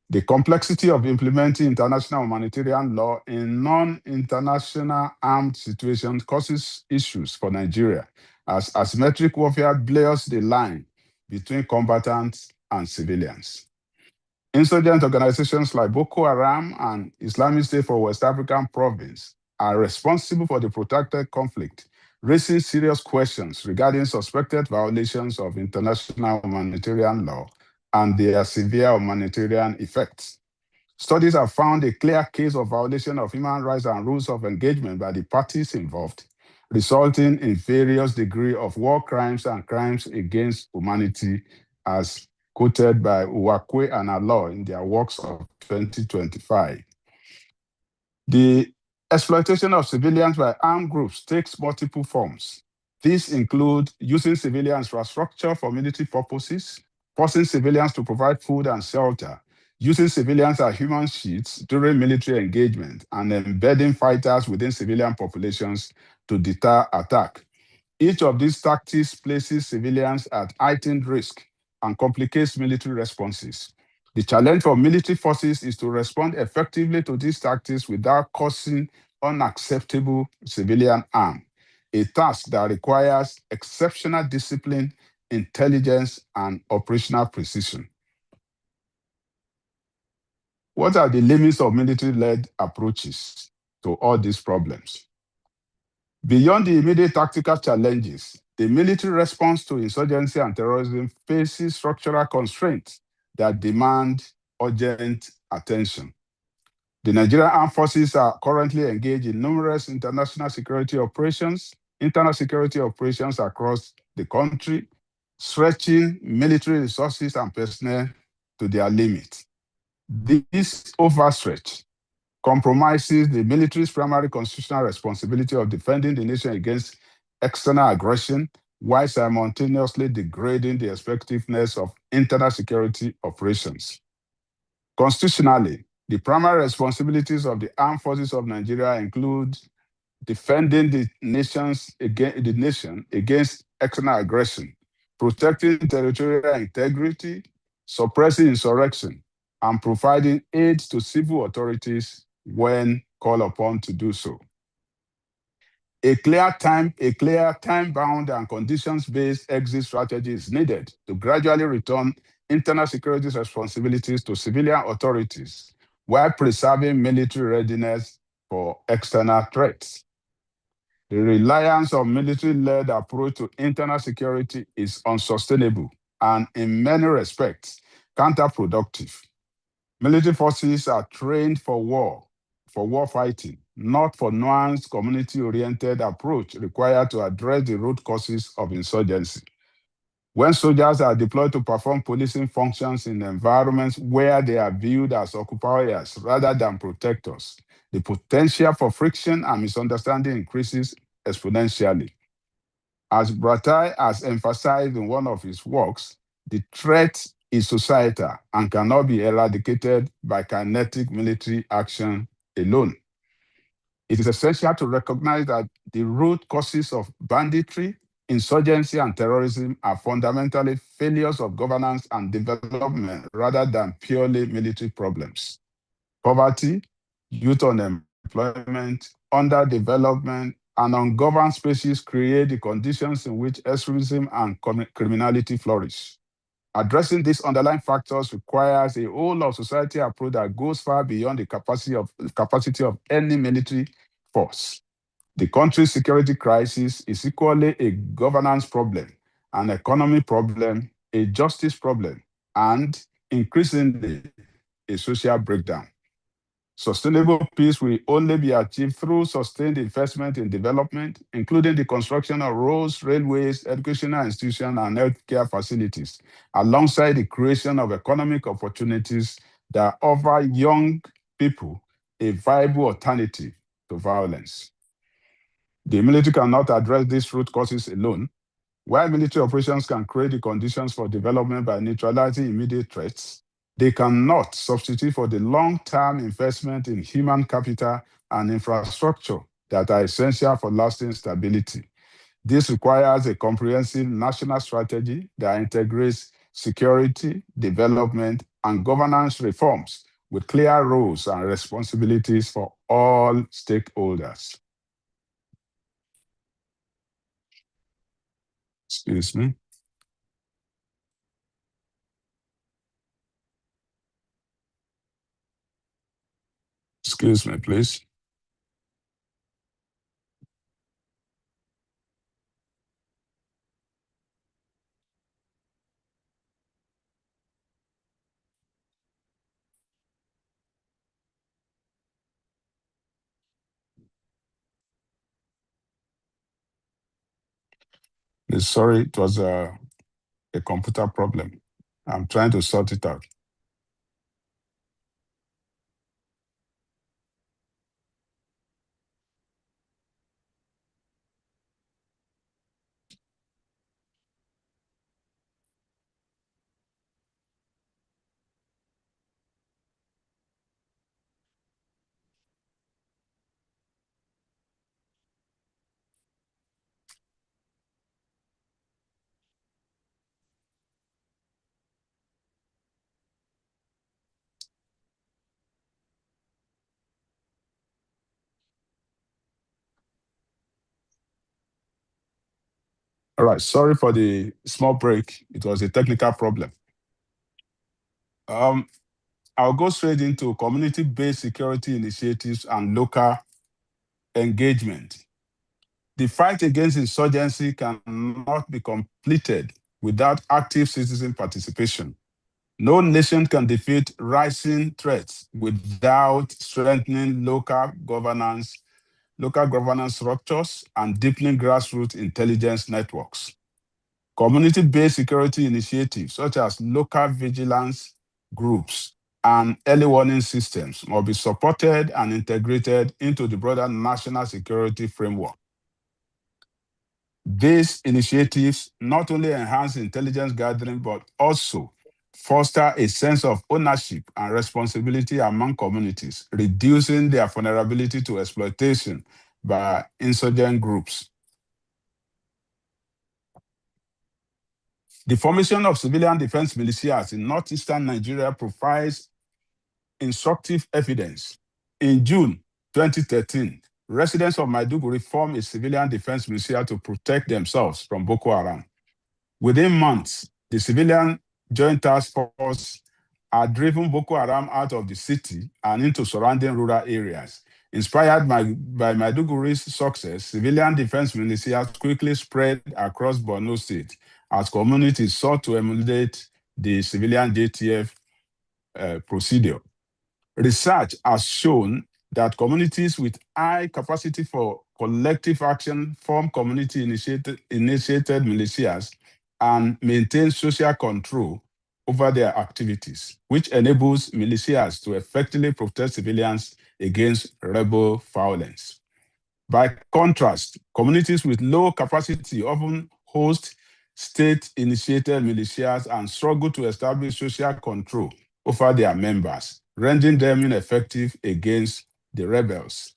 [SPEAKER 7] The complexity of implementing international humanitarian law in non-international armed situations causes issues for Nigeria, as asymmetric warfare blurs the line between combatants and civilians. Insurgent organizations like Boko Haram and Islamic State for West African Province are responsible for the protracted conflict, raising serious questions regarding suspected violations of international humanitarian law and their severe humanitarian effects. Studies have found a clear case of violation of human rights and rules of engagement by the parties involved, resulting in various degrees of war crimes and crimes against humanity, as quoted by Uwakwe and Allah in their works of 2025. The exploitation of civilians by armed groups takes multiple forms. These include using civilian infrastructure for military purposes, forcing civilians to provide food and shelter, using civilians as human shields during military engagement, and embedding fighters within civilian populations to deter attack. Each of these tactics places civilians at heightened risk and complicates military responses. The challenge for military forces is to respond effectively to these tactics without causing unacceptable civilian harm, a task that requires exceptional discipline, intelligence, and operational precision. What are the limits of military-led approaches to all these problems? Beyond the immediate tactical challenges, the military response to insurgency and terrorism faces structural constraints that demand urgent attention. The Nigerian Armed Forces are currently engaged in numerous international security operations across the country, stretching military resources and personnel to their limit. This overstretch compromises the military's primary constitutional responsibility of defending the nation against external aggression, while simultaneously degrading the effectiveness of internal security operations. Constitutionally, the primary responsibilities of the armed forces of Nigeria include defending the nation against external aggression, protecting territorial integrity, suppressing insurrection, and providing aid to civil authorities when called upon to do so. A clear time-bound and conditions-based exit strategy is needed to gradually return internal security responsibilities to civilian authorities while preserving military readiness for external threats. The reliance on military-led approach to internal security is unsustainable and, in many respects, counterproductive. Military forces are trained for war fighting, not for nuanced community-oriented approach required to address the root causes of insurgency. When soldiers are deployed to perform policing functions in environments where they are viewed as occupiers rather than protectors, the potential for friction and misunderstanding increases exponentially. As Brattai has emphasized in one of his works, the threat is societal and cannot be eradicated by kinetic military action alone. It is essential to recognize that the root causes of banditry, insurgency, and terrorism are fundamentally failures of governance and development rather than purely military problems. Poverty, youth unemployment, underdevelopment, and ungoverned spaces create the conditions in which extremism and criminality flourish. Addressing these underlying factors requires a whole of society approach that goes far beyond the capacity of any military force. The country's security crisis is equally a governance problem, an economy problem, a justice problem, and increasingly a social breakdown. Sustainable peace will only be achieved through sustained investment in development, including the construction of roads, railways, educational institutions, and healthcare facilities, alongside the creation of economic opportunities that offer young people a viable alternative to violence. The military cannot address these root causes alone. While military operations can create the conditions for development by neutralizing immediate threats, they cannot substitute for the long-term investment in human capital and infrastructure that are essential for lasting stability. This requires a comprehensive national strategy that integrates security, development, and governance reforms with clear roles and responsibilities for all stakeholders. Excuse me. Excuse me, please. Sorry, it was a computer problem. I'm trying to sort it out. All right, sorry for the small break. It was a technical problem. I'll go straight into community-based security initiatives and local engagement. The fight against insurgency cannot be completed without active citizen participation. No nation can defeat rising threats without strengthening local governance structures, and deepening grassroots intelligence networks. Community-based security initiatives, such as local vigilance groups and early warning systems, must be supported and integrated into the broader national security framework. These initiatives not only enhance intelligence gathering, but also foster a sense of ownership and responsibility among communities, reducing their vulnerability to exploitation by insurgent groups. The formation of civilian defense militias in northeastern Nigeria provides instructive evidence. In June 2013, residents of Maiduguri formed a civilian defense militia to protect themselves from Boko Haram. Within months, the civilian joint task force had driven Boko Haram out of the city and into surrounding rural areas. Inspired by Maiduguri's success, civilian defense militias quickly spread across Borno State as communities sought to emulate the civilian JTF procedure. Research has shown that communities with high capacity for collective action form community-initiated militias and maintain social control over their activities, which enables militias to effectively protect civilians against rebel violence. By contrast, communities with low capacity often host state-initiated militias and struggle to establish social control over their members, rendering them ineffective against the rebels.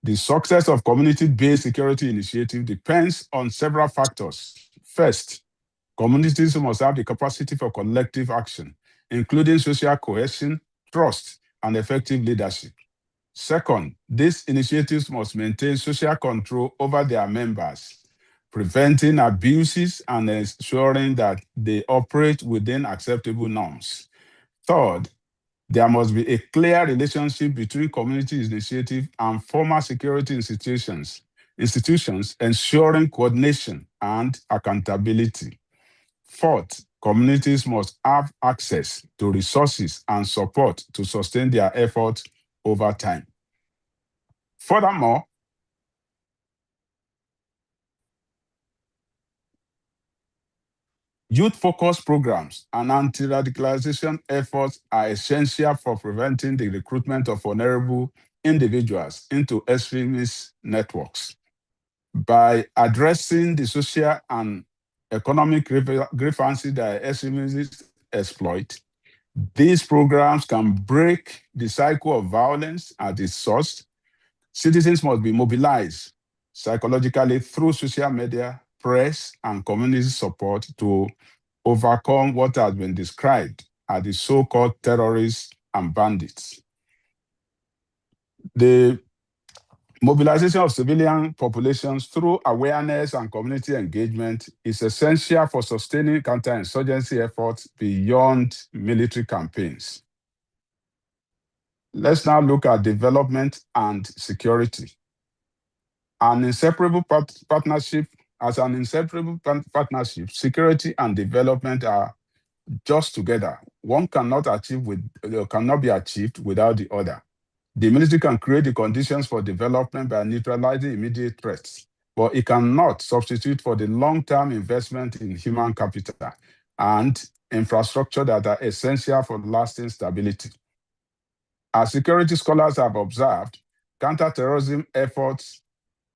[SPEAKER 7] The success of community-based security initiative depends on several factors. First, communities must have the capacity for collective action, including social cohesion, trust, and effective leadership. Second, these initiatives must maintain social control over their members, preventing abuses and ensuring that they operate within acceptable norms. Third, there must be a clear relationship between community initiative and formal security institutions, ensuring coordination and accountability. Fourth, communities must have access to resources and support to sustain their efforts over time. Furthermore, youth-focused programs and anti-radicalization efforts are essential for preventing the recruitment of vulnerable individuals into extremist networks. By addressing the social and economic grievances that extremists exploit, these programs can break the cycle of violence at its source. Citizens must be mobilized psychologically through social media, press, and community support to overcome what has been described as the so-called terrorists and bandits. The mobilization of civilian populations through awareness and community engagement is essential for sustaining counterinsurgency efforts beyond military campaigns. Let's now look at development and security. An inseparable partnership, security and development are just together. One cannot be achieved without the other. The military can create the conditions for development by neutralizing immediate threats, but it cannot substitute for the long-term investment in human capital and infrastructure that are essential for lasting stability. As security scholars have observed, counterterrorism efforts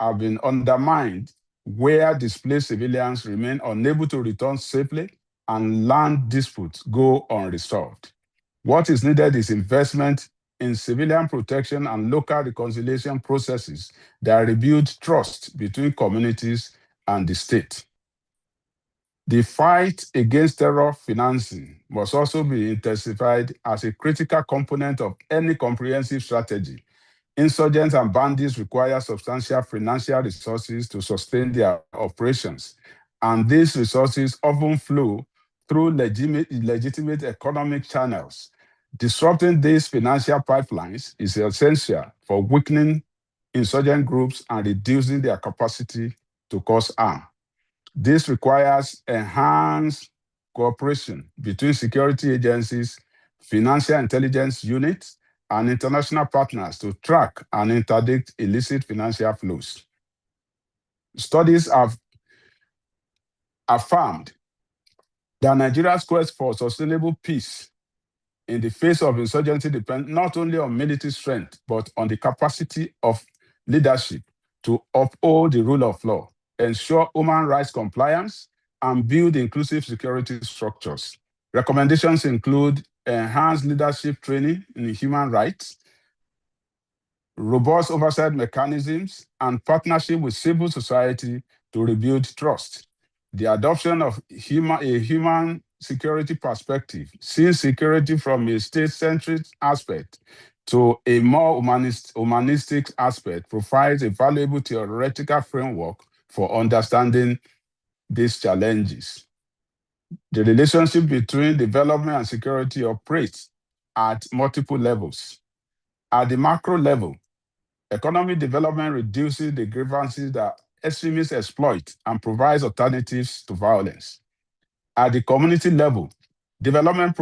[SPEAKER 7] have been undermined where displaced civilians remain unable to return safely and land disputes go unresolved. What is needed is investment in civilian protection and local reconciliation processes that rebuild trust between communities and the state. The fight against terror financing must also be intensified as a critical component of any comprehensive strategy. Insurgents and bandits require substantial financial resources to sustain their operations, and these resources often flow through legitimate economic channels. Disrupting these financial pipelines is essential for weakening insurgent groups and reducing their capacity to cause harm. This requires enhanced cooperation between security agencies, financial intelligence units, and international partners to track and interdict illicit financial flows. Studies have affirmed that Nigeria's quest for sustainable peace in the face of insurgency depends not only on military strength, but on the capacity of leadership to uphold the rule of law, ensure human rights compliance, and build inclusive security structures. Recommendations include enhanced leadership training in human rights, robust oversight mechanisms, and partnership with civil society to rebuild trust. The adoption of a human security perspective, seeing security from a state-centric aspect to a more humanistic aspect provides a valuable theoretical framework for understanding these challenges. The relationship between development and security operates at multiple levels. At the macro level, economic development reduces the grievances that extremists exploit and provides alternatives to violence. At the community level, development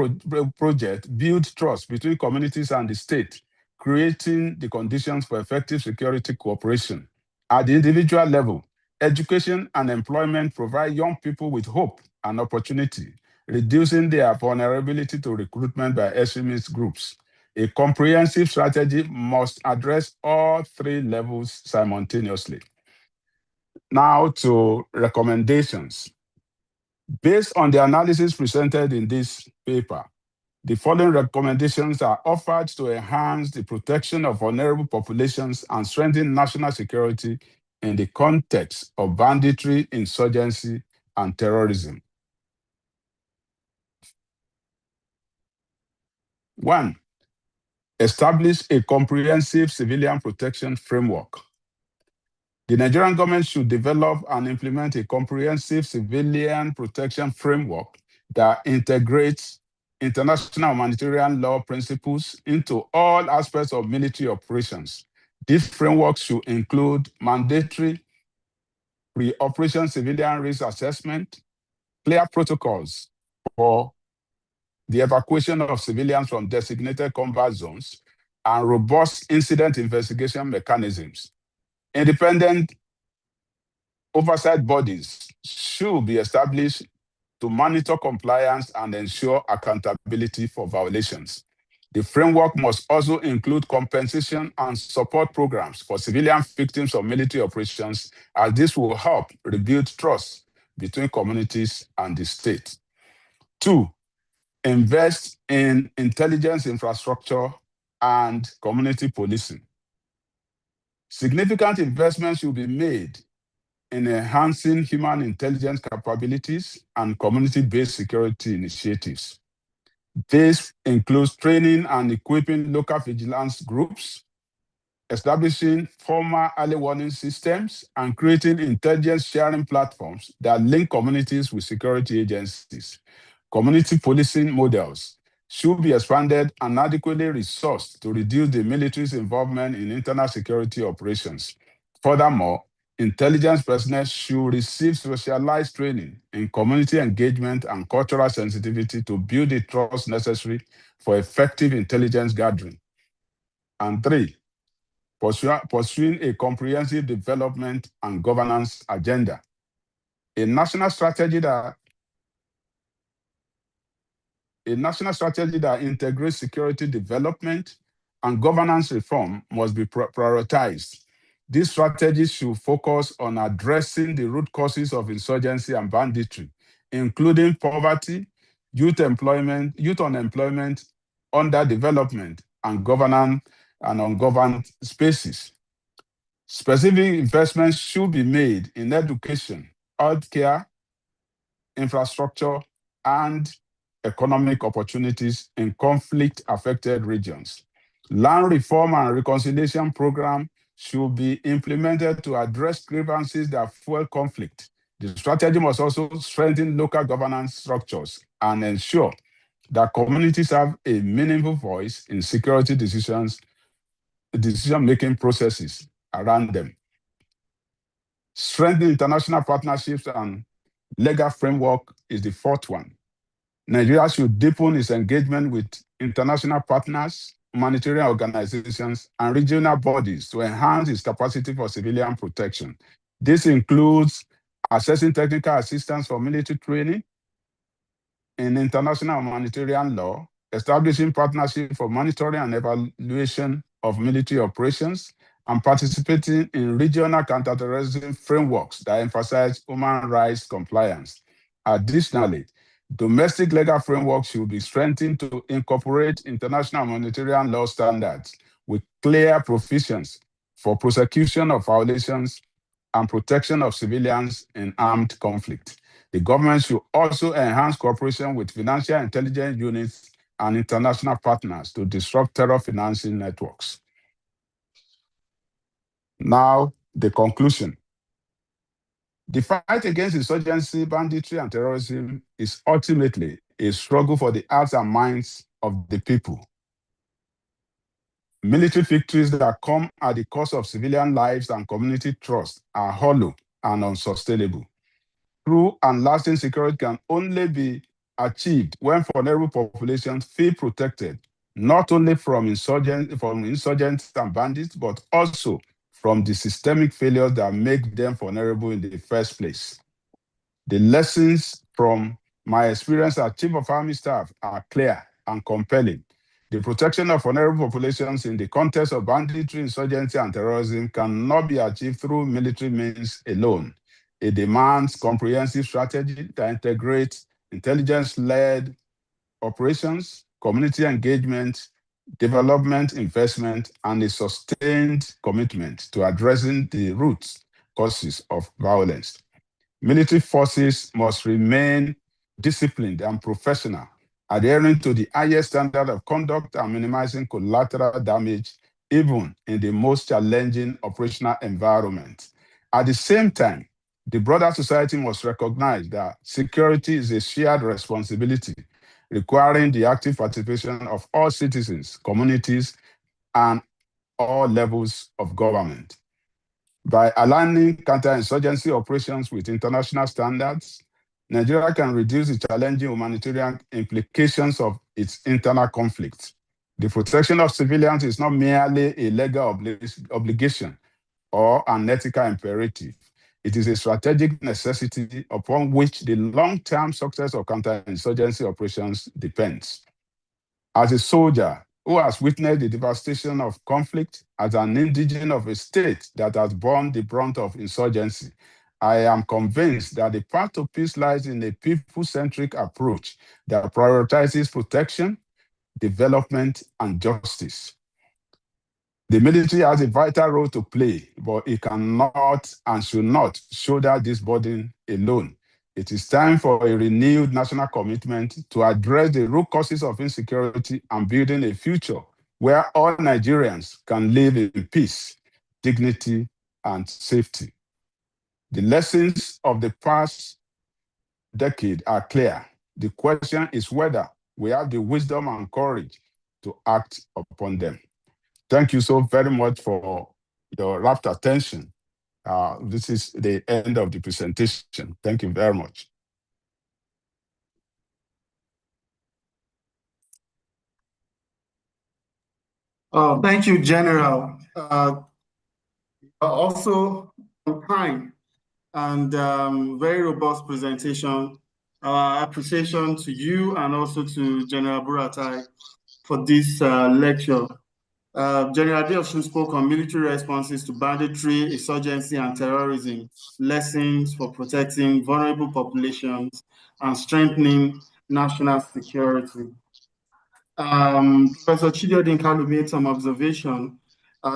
[SPEAKER 7] projects build trust between communities and the state, creating the conditions for effective security cooperation. At the individual level, education and employment provide young people with hope and opportunity, reducing their vulnerability to recruitment by extremist groups. A comprehensive strategy must address all three levels simultaneously. Now to recommendations. Based on the analysis presented in this paper, the following recommendations are offered to enhance the protection of vulnerable populations and strengthen national security in the context of banditry, insurgency, and terrorism. 1. Establish a comprehensive civilian protection framework. The Nigerian government should develop and implement a comprehensive civilian protection framework that integrates international humanitarian law principles into all aspects of military operations. This framework should include mandatory pre-operation civilian risk assessment, clear protocols for the evacuation of civilians from designated combat zones, and robust incident investigation mechanisms. Independent oversight bodies should be established to monitor compliance and ensure accountability for violations. The framework must also include compensation and support programs for civilian victims of military operations, as this will help rebuild trust between communities and the state. 2, invest in intelligence infrastructure and community policing. Significant investments should be made in enhancing human intelligence capabilities and community-based security initiatives. This includes training and equipping local vigilance groups, establishing formal early warning systems, and creating intelligence sharing platforms that link communities with security agencies. Community policing models should be expanded and adequately resourced to reduce the military's involvement in internal security operations. Furthermore, intelligence personnel should receive specialized training in community engagement and cultural sensitivity to build the trust necessary for effective intelligence gathering. And 3, pursuing a comprehensive development and governance agenda. A national strategy that integrates security development and governance reform must be prioritized. This strategy should focus on addressing the root causes of insurgency and banditry, including poverty, youth unemployment, underdevelopment, and governance and ungoverned spaces. Specific investments should be made in education, healthcare, infrastructure, and economic opportunities in conflict-affected regions. Land reform and reconciliation program should be implemented to address grievances that fuel conflict. The strategy must also strengthen local governance structures and ensure that communities have a meaningful voice in security decision-making processes around them. Strengthening international partnerships and legal framework is the 4th one. Nigeria should deepen its engagement with international partners, humanitarian organizations, and regional bodies to enhance its capacity for civilian protection. This includes assessing technical assistance for military training in international humanitarian law, establishing partnerships for monitoring and evaluation of military operations, and participating in regional counterterrorism frameworks that emphasize human rights compliance. Additionally, domestic legal framework should be strengthened to incorporate international humanitarian law standards with clear provisions for prosecution of violations and protection of civilians in armed conflict. The government should also enhance cooperation with financial intelligence units and international partners to disrupt terror financing networks. Now, the conclusion. The fight against insurgency, banditry, and terrorism is ultimately a struggle for the hearts and minds of the people. Military victories that come at the cost of civilian lives and community trust are hollow and unsustainable. True and lasting security can only be achieved when vulnerable populations feel protected, not only from insurgents and bandits, but also from the systemic failures that make them vulnerable in the first place. The lessons from my experience as Chief of Army Staff are clear and compelling. The protection of vulnerable populations in the context of banditry, insurgency, and terrorism cannot be achieved through military means alone. It demands comprehensive strategy that integrates intelligence-led operations, community engagement, development investment, and a sustained commitment to addressing the root causes of violence. Military forces must remain disciplined and professional, adhering to the highest standard of conduct and minimizing collateral damage, even in the most challenging operational environment. At the same time, the broader society must recognize that security is a shared responsibility, requiring the active participation of all citizens, communities, and all levels of government. By aligning counterinsurgency operations with international standards, Nigeria can reduce the challenging humanitarian implications of its internal conflict. The protection of civilians is not merely a legal obligation or an ethical imperative. It is a strategic necessity upon which the long-term success of counterinsurgency operations depends. As a soldier who has witnessed the devastation of conflict, as an indigene of a state that has borne the brunt of insurgency, I am convinced that the path to peace lies in a people-centric approach that prioritizes protection, development, and justice. The military has a vital role to play, but it cannot and should not shoulder this burden alone. It is time for a renewed national commitment to address the root causes of insecurity and building a future where all Nigerians can live in peace, dignity, and safety. The lessons of the past decade are clear. The question is whether we have the wisdom and courage to act upon them. Thank you so very much for your rapt attention. This is the end of the presentation. Thank you very much.
[SPEAKER 2] Thank you, General. Also on time and very robust presentation. Our appreciation to you and also to General Buratai for this lecture. General Adeosun spoke on military responses to banditry, insurgency, and terrorism, lessons for protecting vulnerable populations and strengthening national security. Professor Chidiodin Kalu made some observation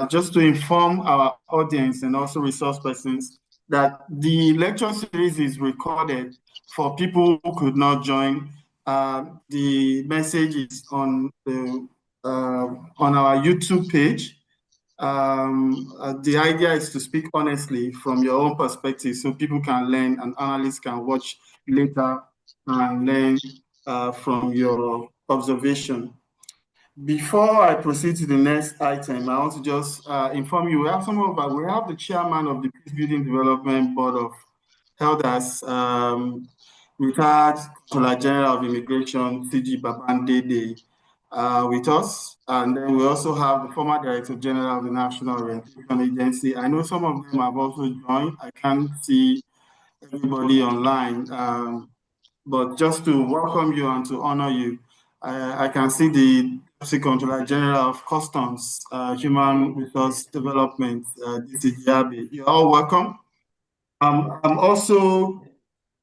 [SPEAKER 2] just to inform our audience and also resource persons that the lecture series is recorded for people who could not join. The message is on our YouTube page. The idea is to speak honestly from your own perspective so people can learn and analysts can watch later and learn from your observation. Before I proceed to the next item, I want to just inform you, we have the chairman of the Peace Building Development Board of Elders, retired Controller General of Immigration, CG Babandede, with us. And then we also have the former Director General of the National Orientation Agency. I know some of them have also joined. I can't see everybody online, but just to welcome you and to honor you, I can see the Controller General of Customs, Human Resource Development, DCGRB. You're all welcome. I'm also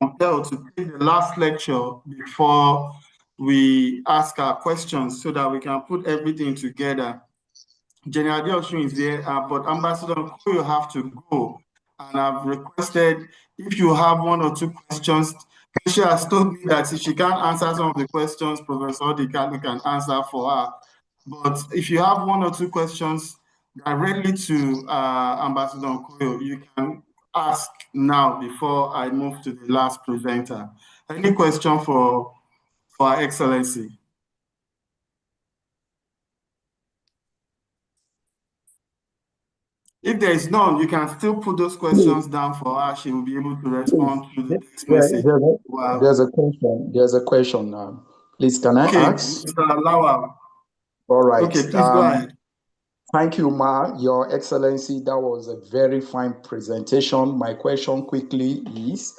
[SPEAKER 2] compelled to take the last lecture before we ask our questions so that we can put everything together. General Adeosun is there, but Ambassador Nko, you have to go. And I've requested if you have one or two questions She has told me that if she can't answer some of the questions, Professor Odikalu can answer for her. But if you have one or two questions directly to Ambassador Okoyo, you can ask now before I move to the last presenter. Any question for Her Excellency? If there is none, you can still put those questions down for her. She will be able to respond to the text message.
[SPEAKER 8] There's a question. There's a question. Please, can I ask?
[SPEAKER 2] Mr. Lawal.
[SPEAKER 8] All right.
[SPEAKER 2] Okay, please go ahead.
[SPEAKER 8] Thank you, Ma. Your Excellency, that was a very fine presentation. My question quickly is,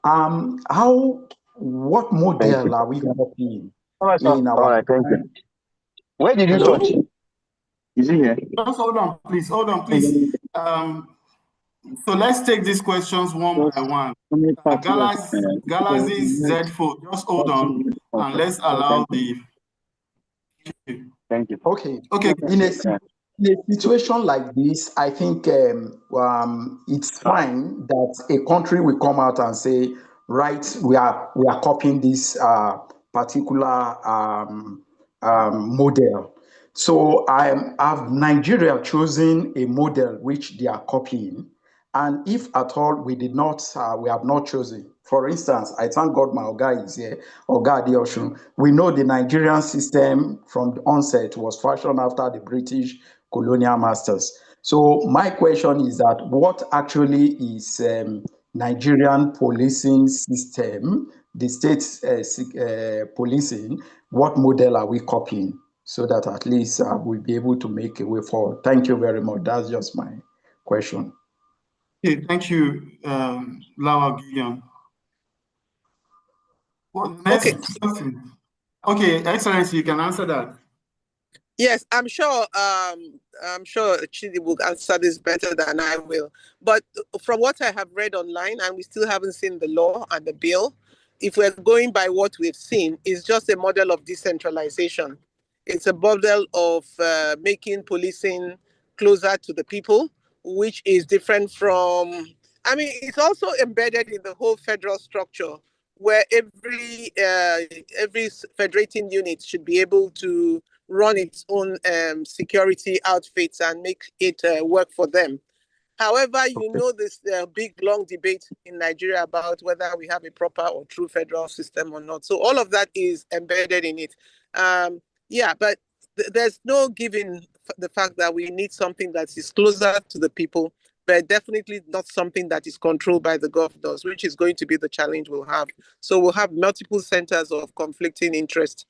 [SPEAKER 8] what model are we copying in our?
[SPEAKER 4] All right, thank you. Where did you
[SPEAKER 8] Hello?
[SPEAKER 4] touch? Is he here?
[SPEAKER 2] Just hold on, please. Hold on, please. So let's take these questions one by one. Galaxy Z4, just hold on and let's allow the.
[SPEAKER 4] Thank you.
[SPEAKER 8] Okay.
[SPEAKER 2] Okay.
[SPEAKER 8] In a situation like this, I think it's fine that a country will come out and say, right, we are copying this particular model. So have Nigeria chosen a model which they are copying? And if at all we have not chosen. For instance, I thank God my Oga is here, Oga Adeosun. We know the Nigerian system from the onset was fashioned after the British colonial masters. So my question is that what actually is Nigerian policing system, the state policing, what model are we copying? So that at least we'll be able to make a way forward. Thank you very much. That's just my question.
[SPEAKER 2] Okay, thank you, Lawal Gideon. Well, next question. Okay, Excellency, you can answer that.
[SPEAKER 1] Yes, I'm sure Chidi will answer this better than I will. But from what I have read online, and we still haven't seen the law and the bill, if we're going by what we've seen, it's just a model of decentralization. It's a model of making policing closer to the people, which is different from, I mean, it's also embedded in the whole federal structure where every federating unit should be able to run its own security outfits and make it work for them. However, you know this big, long debate in Nigeria about whether we have a proper or true federal system or not. So all of that is embedded in it. Yeah, but there's no giving the fact that we need something that is closer to the people, but definitely not something that is controlled by the governors, which is going to be the challenge we'll have. So we'll have multiple centers of conflicting interest,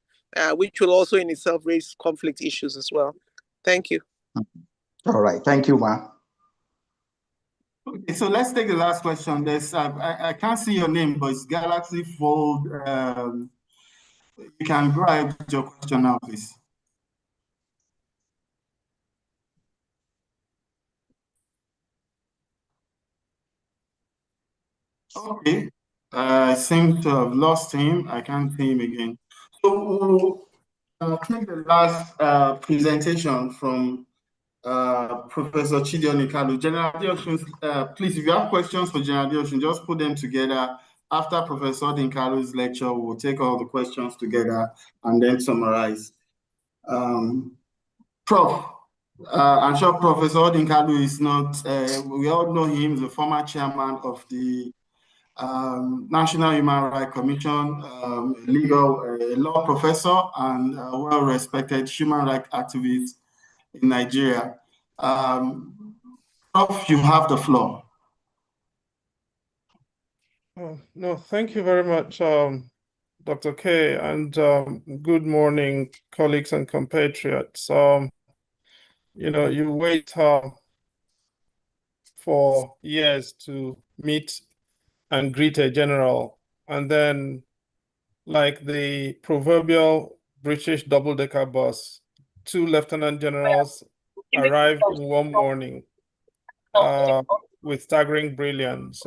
[SPEAKER 1] which will also in itself raise conflict issues as well. Thank you.
[SPEAKER 8] All right. Thank you, Ma.
[SPEAKER 2] Okay, so let's take the last question. There's I can't see your name, but it's Galaxy Fold. You can go ahead with your question now, please. Okay, I seem to have lost him. I can't see him again. So we'll take the last presentation from Professor Chidi Onikalu. General Adeosun, please, if you have questions for General Adeosun, just put them together. After Professor Onikalu's lecture, we'll take all the questions together and then summarize. Prof, I'm sure Professor Odinkalu is not, we all know him, the former chairman of the National Human Rights Commission, a law professor and a well-respected human rights activist in Nigeria. Prof, you have the floor.
[SPEAKER 9] No, thank you very much, Dr. K, and good morning, colleagues and compatriots. You know, you wait for years to meet and greet a general, and then, like the proverbial British double-decker bus, two lieutenant generals arrived in one morning with staggering brilliance.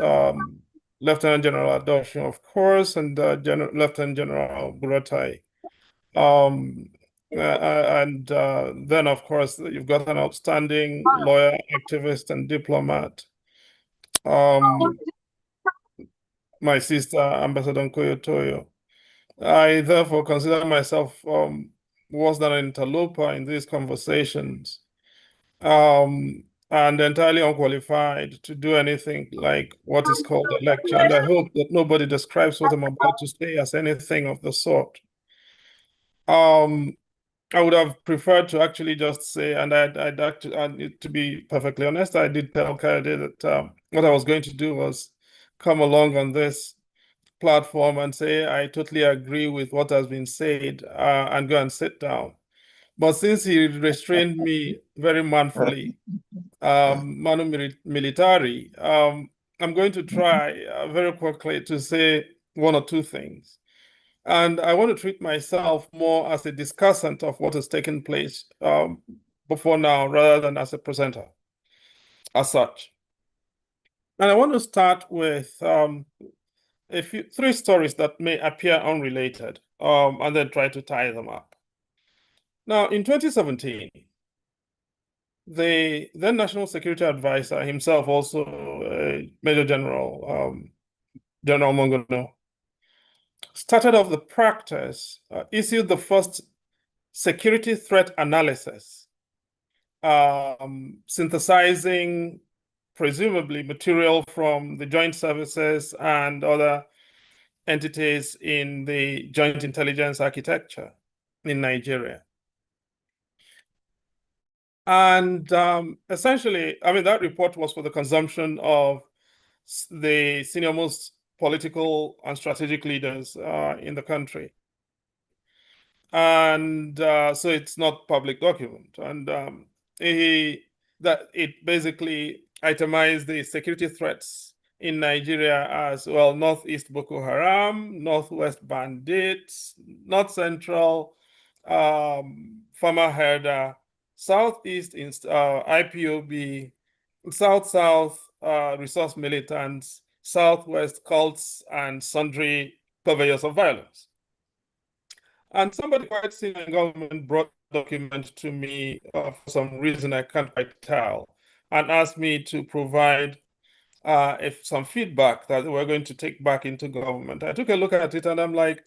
[SPEAKER 9] Lieutenant General Adoshun, of course, and Lieutenant General Buratai. Then, of course, you've got an outstanding lawyer, activist, and diplomat. my sister, Ambassador Nkoyo. I therefore consider myself worse than an interloper in these conversations, and entirely unqualified to do anything like what is called a lecture. And I hope that nobody describes what I'm about to say as anything of the sort. I would have preferred to actually just say, and I'd actually, to be perfectly honest, I did tell Kayode that what I was going to do was come along on this platform and say, I totally agree with what has been said, and go and sit down. But since he restrained me very manfully, manu militari, I'm going to try very quickly to say one or two things. And I want to treat myself more as a discussant of what has taken place before now, rather than as a presenter as such. And I want to start with three stories that may appear unrelated, and then try to tie them up. Now, in 2017, the then National Security Advisor, himself also Major General General Mongono, started off the practice, issued the first security threat analysis, synthesizing presumably material from the joint services and other entities in the joint intelligence architecture in Nigeria. And essentially, I mean, that report was for the consumption of the senior-most political and strategic leaders in the country. And so it's not public document. And it basically itemized the security threats in Nigeria as, well, Northeast Boko Haram, Northwest bandits, North Central farmer herder, Southeast IPOB, South-South resource militants, Southwest cults, and sundry purveyors of violence. And somebody quite senior in government brought the document to me for some reason I can't quite tell, and asked me to provide some feedback that we're going to take back into government. I took a look at it and I'm like,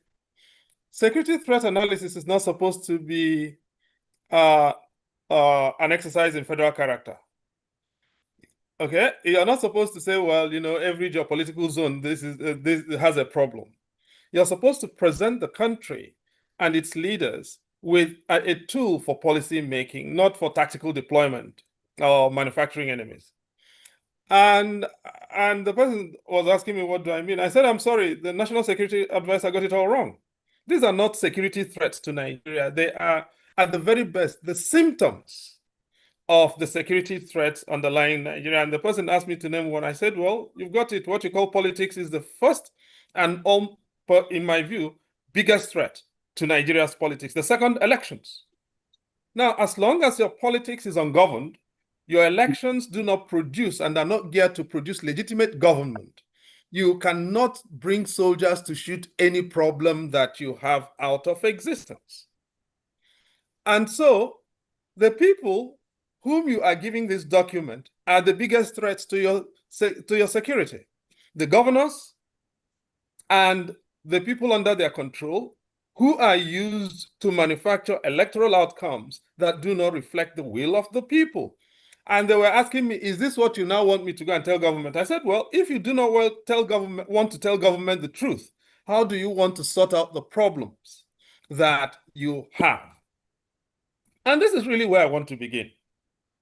[SPEAKER 9] security threat analysis is not supposed to be an exercise in federal character. Okay, you're not supposed to say, well, you know, every geopolitical zone this has a problem. You're supposed to present the country and its leaders with a tool for policy making, not for tactical deployment or manufacturing enemies. And the person was asking me, what do I mean? I said, I'm sorry, the National Security Advisor got it all wrong. These are not security threats to Nigeria. They are, at the very best, the symptoms of the security threats underlying Nigeria. And the person asked me to name one. I said, well, you've got it. What you call politics is the first and, in my view, biggest threat to Nigeria's politics. The second, elections. Now, as long as your politics is ungoverned, your elections do not produce and are not geared to produce legitimate government. You cannot bring soldiers to shoot any problem that you have out of existence. And so the people whom you are giving this document are the biggest threats to your security. The governors and the people under their control, who are used to manufacture electoral outcomes that do not reflect the will of the people. And they were asking me, is this what you now want me to go and tell government? I said, well, if you do not want to tell government the truth, how do you want to sort out the problems that you have? And this is really where I want to begin.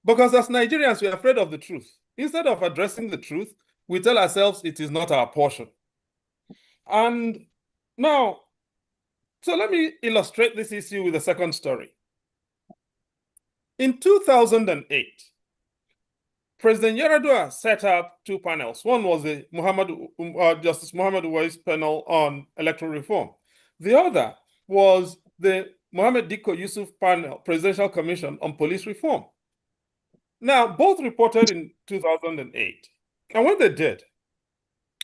[SPEAKER 9] Because as Nigerians, we're afraid of the truth. Instead of addressing the truth, we tell ourselves it is not our portion. And now, so let me illustrate this issue with a second story. In 2008, President Yar'Adua set up two panels. One was the Justice Muhammad Uwais panel on electoral reform. The other was the Mohammed Dikko Yusuf panel, Presidential Commission on Police Reform. Now, both reported in 2008. And when they did,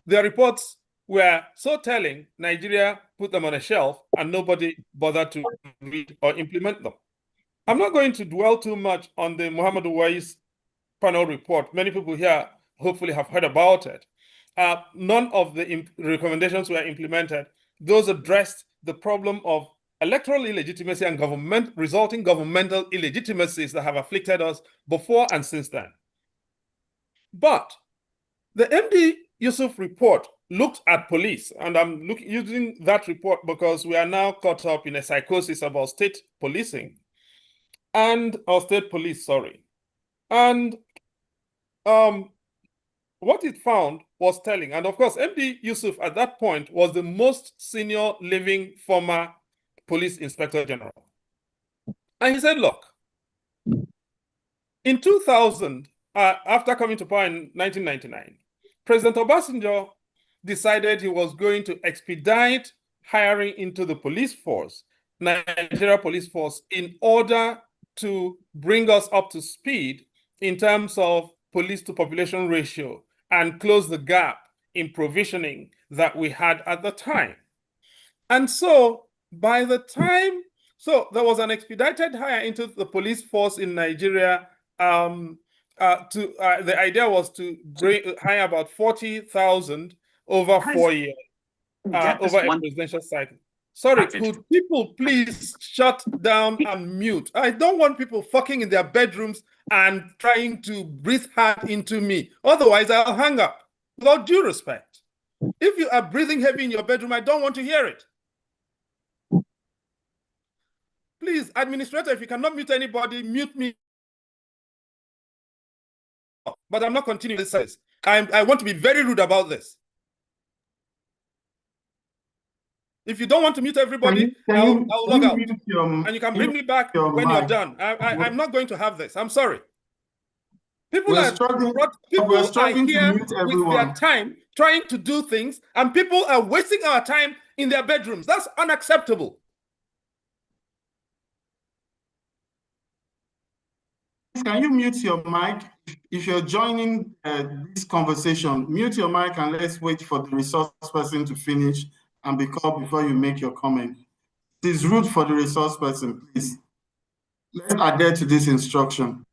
[SPEAKER 9] their reports were so telling, Nigeria put them on a shelf and nobody bothered to read or implement them. I'm not going to dwell too much on the Muhammad Uwais panel report. Many people here hopefully have heard about it. none of the recommendations were implemented. Those addressed the problem of electoral illegitimacy and resulting governmental illegitimacies that have afflicted us before and since then. But the MD Yusuf report looked at police, and I'm using that report because we are now caught up in a psychosis about state policing or state police, sorry. And what it found was telling. And of course, MD Yusuf at that point was the most senior living former police inspector general. And he said, look, in 2000, after coming to power in 1999, President Obasanjo decided he was going to expedite hiring into the police force, Nigeria police force, in order to bring us up to speed in terms of police to population ratio and close the gap in provisioning that we had at the time. And so by the time, there was an expedited hire into the police force in Nigeria. The idea was to hire about 40,000 over 4 years, over a presidential cycle. Sorry, could people please shut down and mute? I don't want people fucking in their bedrooms and trying to breathe hard into me. Otherwise, I'll hang up. With all due respect. If you are breathing heavy in your bedroom, I don't want to hear it. Please, administrator, if you cannot mute anybody, mute me. But I'm not continuing this service. I want to be very rude about this. If you don't want to mute everybody, I'll log out. And you can bring me back when you're done. I'm not going to have this. I'm sorry. People are here with their time trying to do things, and people are wasting our time in their bedrooms. That's unacceptable.
[SPEAKER 2] Can you mute your mic? If you're joining this conversation, mute your mic and let's wait for the resource person to finish and be called before you make your comment. It is rude for the resource person, please. Let's adhere to this instruction.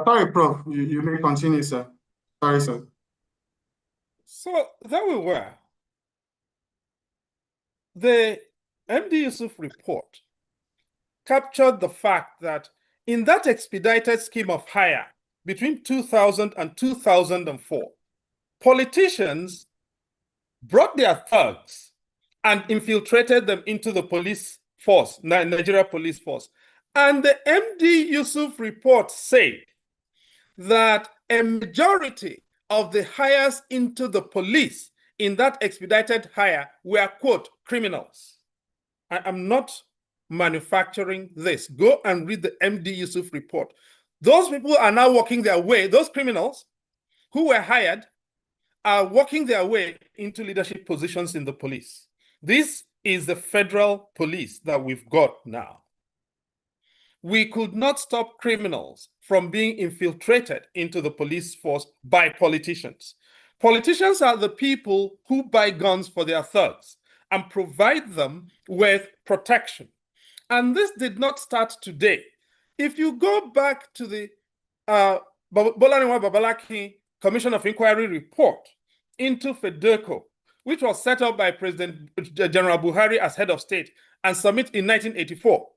[SPEAKER 2] Sorry, Prof. You may continue, sir. Sorry, sir.
[SPEAKER 9] So there we were. The MD Yusuf report captured the fact that in that expedited scheme of hire between 2000 and 2004, politicians brought their thugs and infiltrated them into the police force, Nigeria police force. And the MD Yusuf report said that a majority of the hires into the police in that expedited hire were, quote, criminals. I am not manufacturing this. Go and read the MD Yusuf report. Those people are now working their way, those criminals who were hired are working their way into leadership positions in the police. This is the federal police that we've got now. We could not stop criminals from being infiltrated into the police force by politicians. Politicians are the people who buy guns for their thugs and provide them with protection. And this did not start today. If you go back to the Bolaniwa Babalaki Commission of Inquiry report into FEDERCO, which was set up by President General Buhari as head of state and submitted in 1984,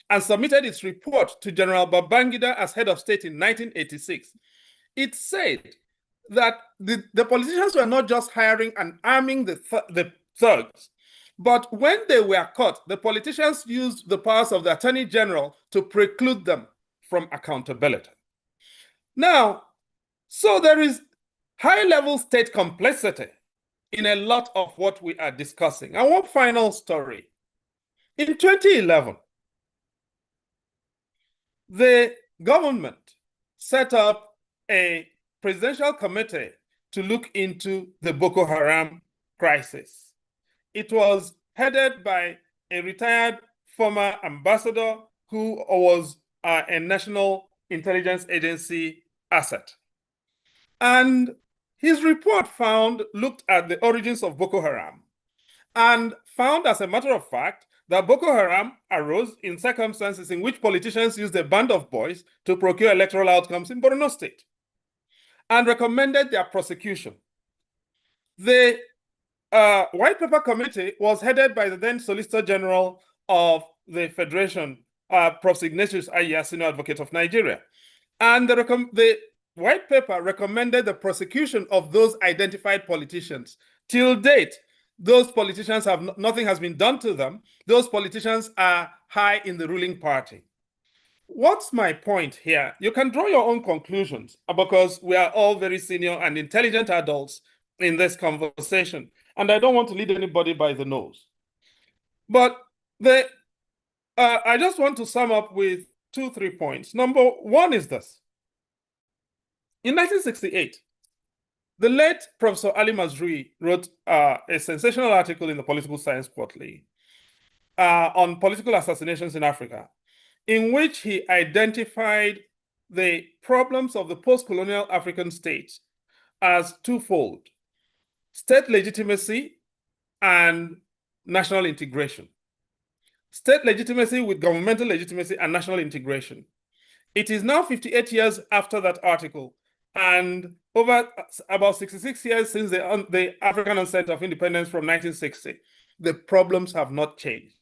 [SPEAKER 9] and submitted its report to General Babangida as head of state in 1986, it said that the politicians were not just hiring and arming the thugs, but when they were caught, the politicians used the powers of the Attorney General to preclude them from accountability. Now, so there is high-level state complexity in a lot of what we are discussing. And one final story. In 2011, the government set up a presidential committee to look into the Boko Haram crisis. It was headed by a retired former ambassador who was a National Intelligence Agency asset. And his report looked at the origins of Boko Haram and found, as a matter of fact, that Boko Haram arose in circumstances in which politicians used a band of boys to procure electoral outcomes in Borno State, and recommended their prosecution. The White Paper Committee was headed by the then Solicitor General of the Federation, Prof. Ignatius Ayya, Senior Advocate of Nigeria. And the White Paper recommended the prosecution of those identified politicians. Till date, those politicians have nothing has been done to them. Those politicians are high in the ruling party. What's my point here? You can draw your own conclusions because we are all very senior and intelligent adults in this conversation, and I don't want to lead anybody by the nose. But I just want to sum up with 2-3 points. Number one is this. In 1968, the late Professor Ali Mazrui wrote a sensational article in the Political Science Quarterly on political assassinations in Africa, in which he identified the problems of the post-colonial African states as twofold: state legitimacy and national integration. State legitimacy with governmental legitimacy and national integration. It is now 58 years after that article, and over about 66 years since the African onset of independence from 1960, the problems have not changed.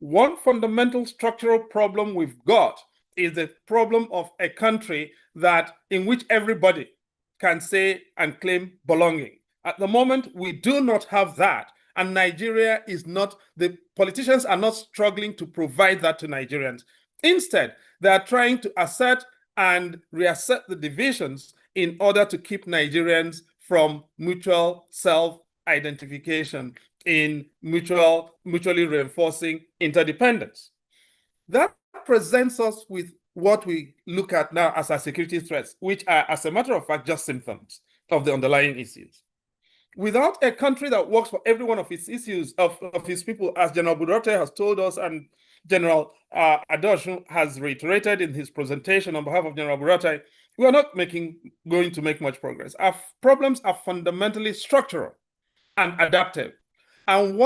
[SPEAKER 9] One fundamental structural problem we've got is the problem of a country in which everybody can say and claim belonging. At the moment, we do not have that, and Nigeria is not, the politicians are not struggling to provide that to Nigerians. Instead, they are trying to assert and reassert the divisions in order to keep Nigerians from mutual self-identification in mutually reinforcing interdependence. That presents us with what we look at now as our security threats, which are, as a matter of fact, just symptoms of the underlying issues. Without a country that works for every one of its issues, of its people, as General Budurate has told us and General Adosh has reiterated in his presentation on behalf of General Budurate, we are not going to make much progress. Our problems are fundamentally structural and adaptive. And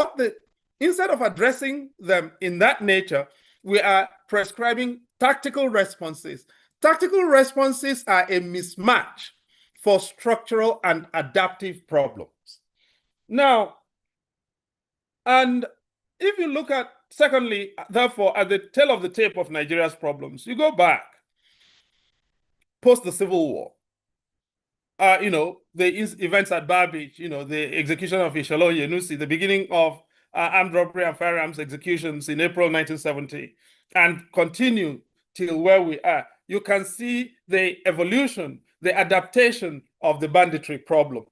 [SPEAKER 9] instead of addressing them in that nature, we are prescribing tactical responses. Tactical responses are a mismatch for structural and adaptive problems. Now, and if you look at, secondly, therefore, at the tail of the tape of Nigeria's problems, you go back post the Civil War. The events at Bar Beach, the execution of Ishalon Yenusi, the beginning of armed robbery and firearms executions in April 1970, and continue till where we are. You can see the evolution, the adaptation of the banditry problem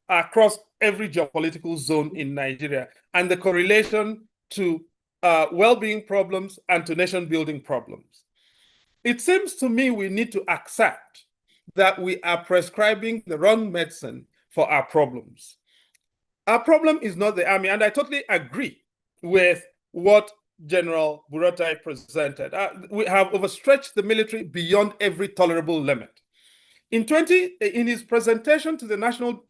[SPEAKER 9] across every geopolitical zone in Nigeria, and the correlation to well-being problems and to nation-building problems. It seems to me we need to accept that we are prescribing the wrong medicine for our problems. Our problem is not the army, and I totally agree with what General Budurate presented. We have overstretched the military beyond every tolerable limit. In his presentation to the National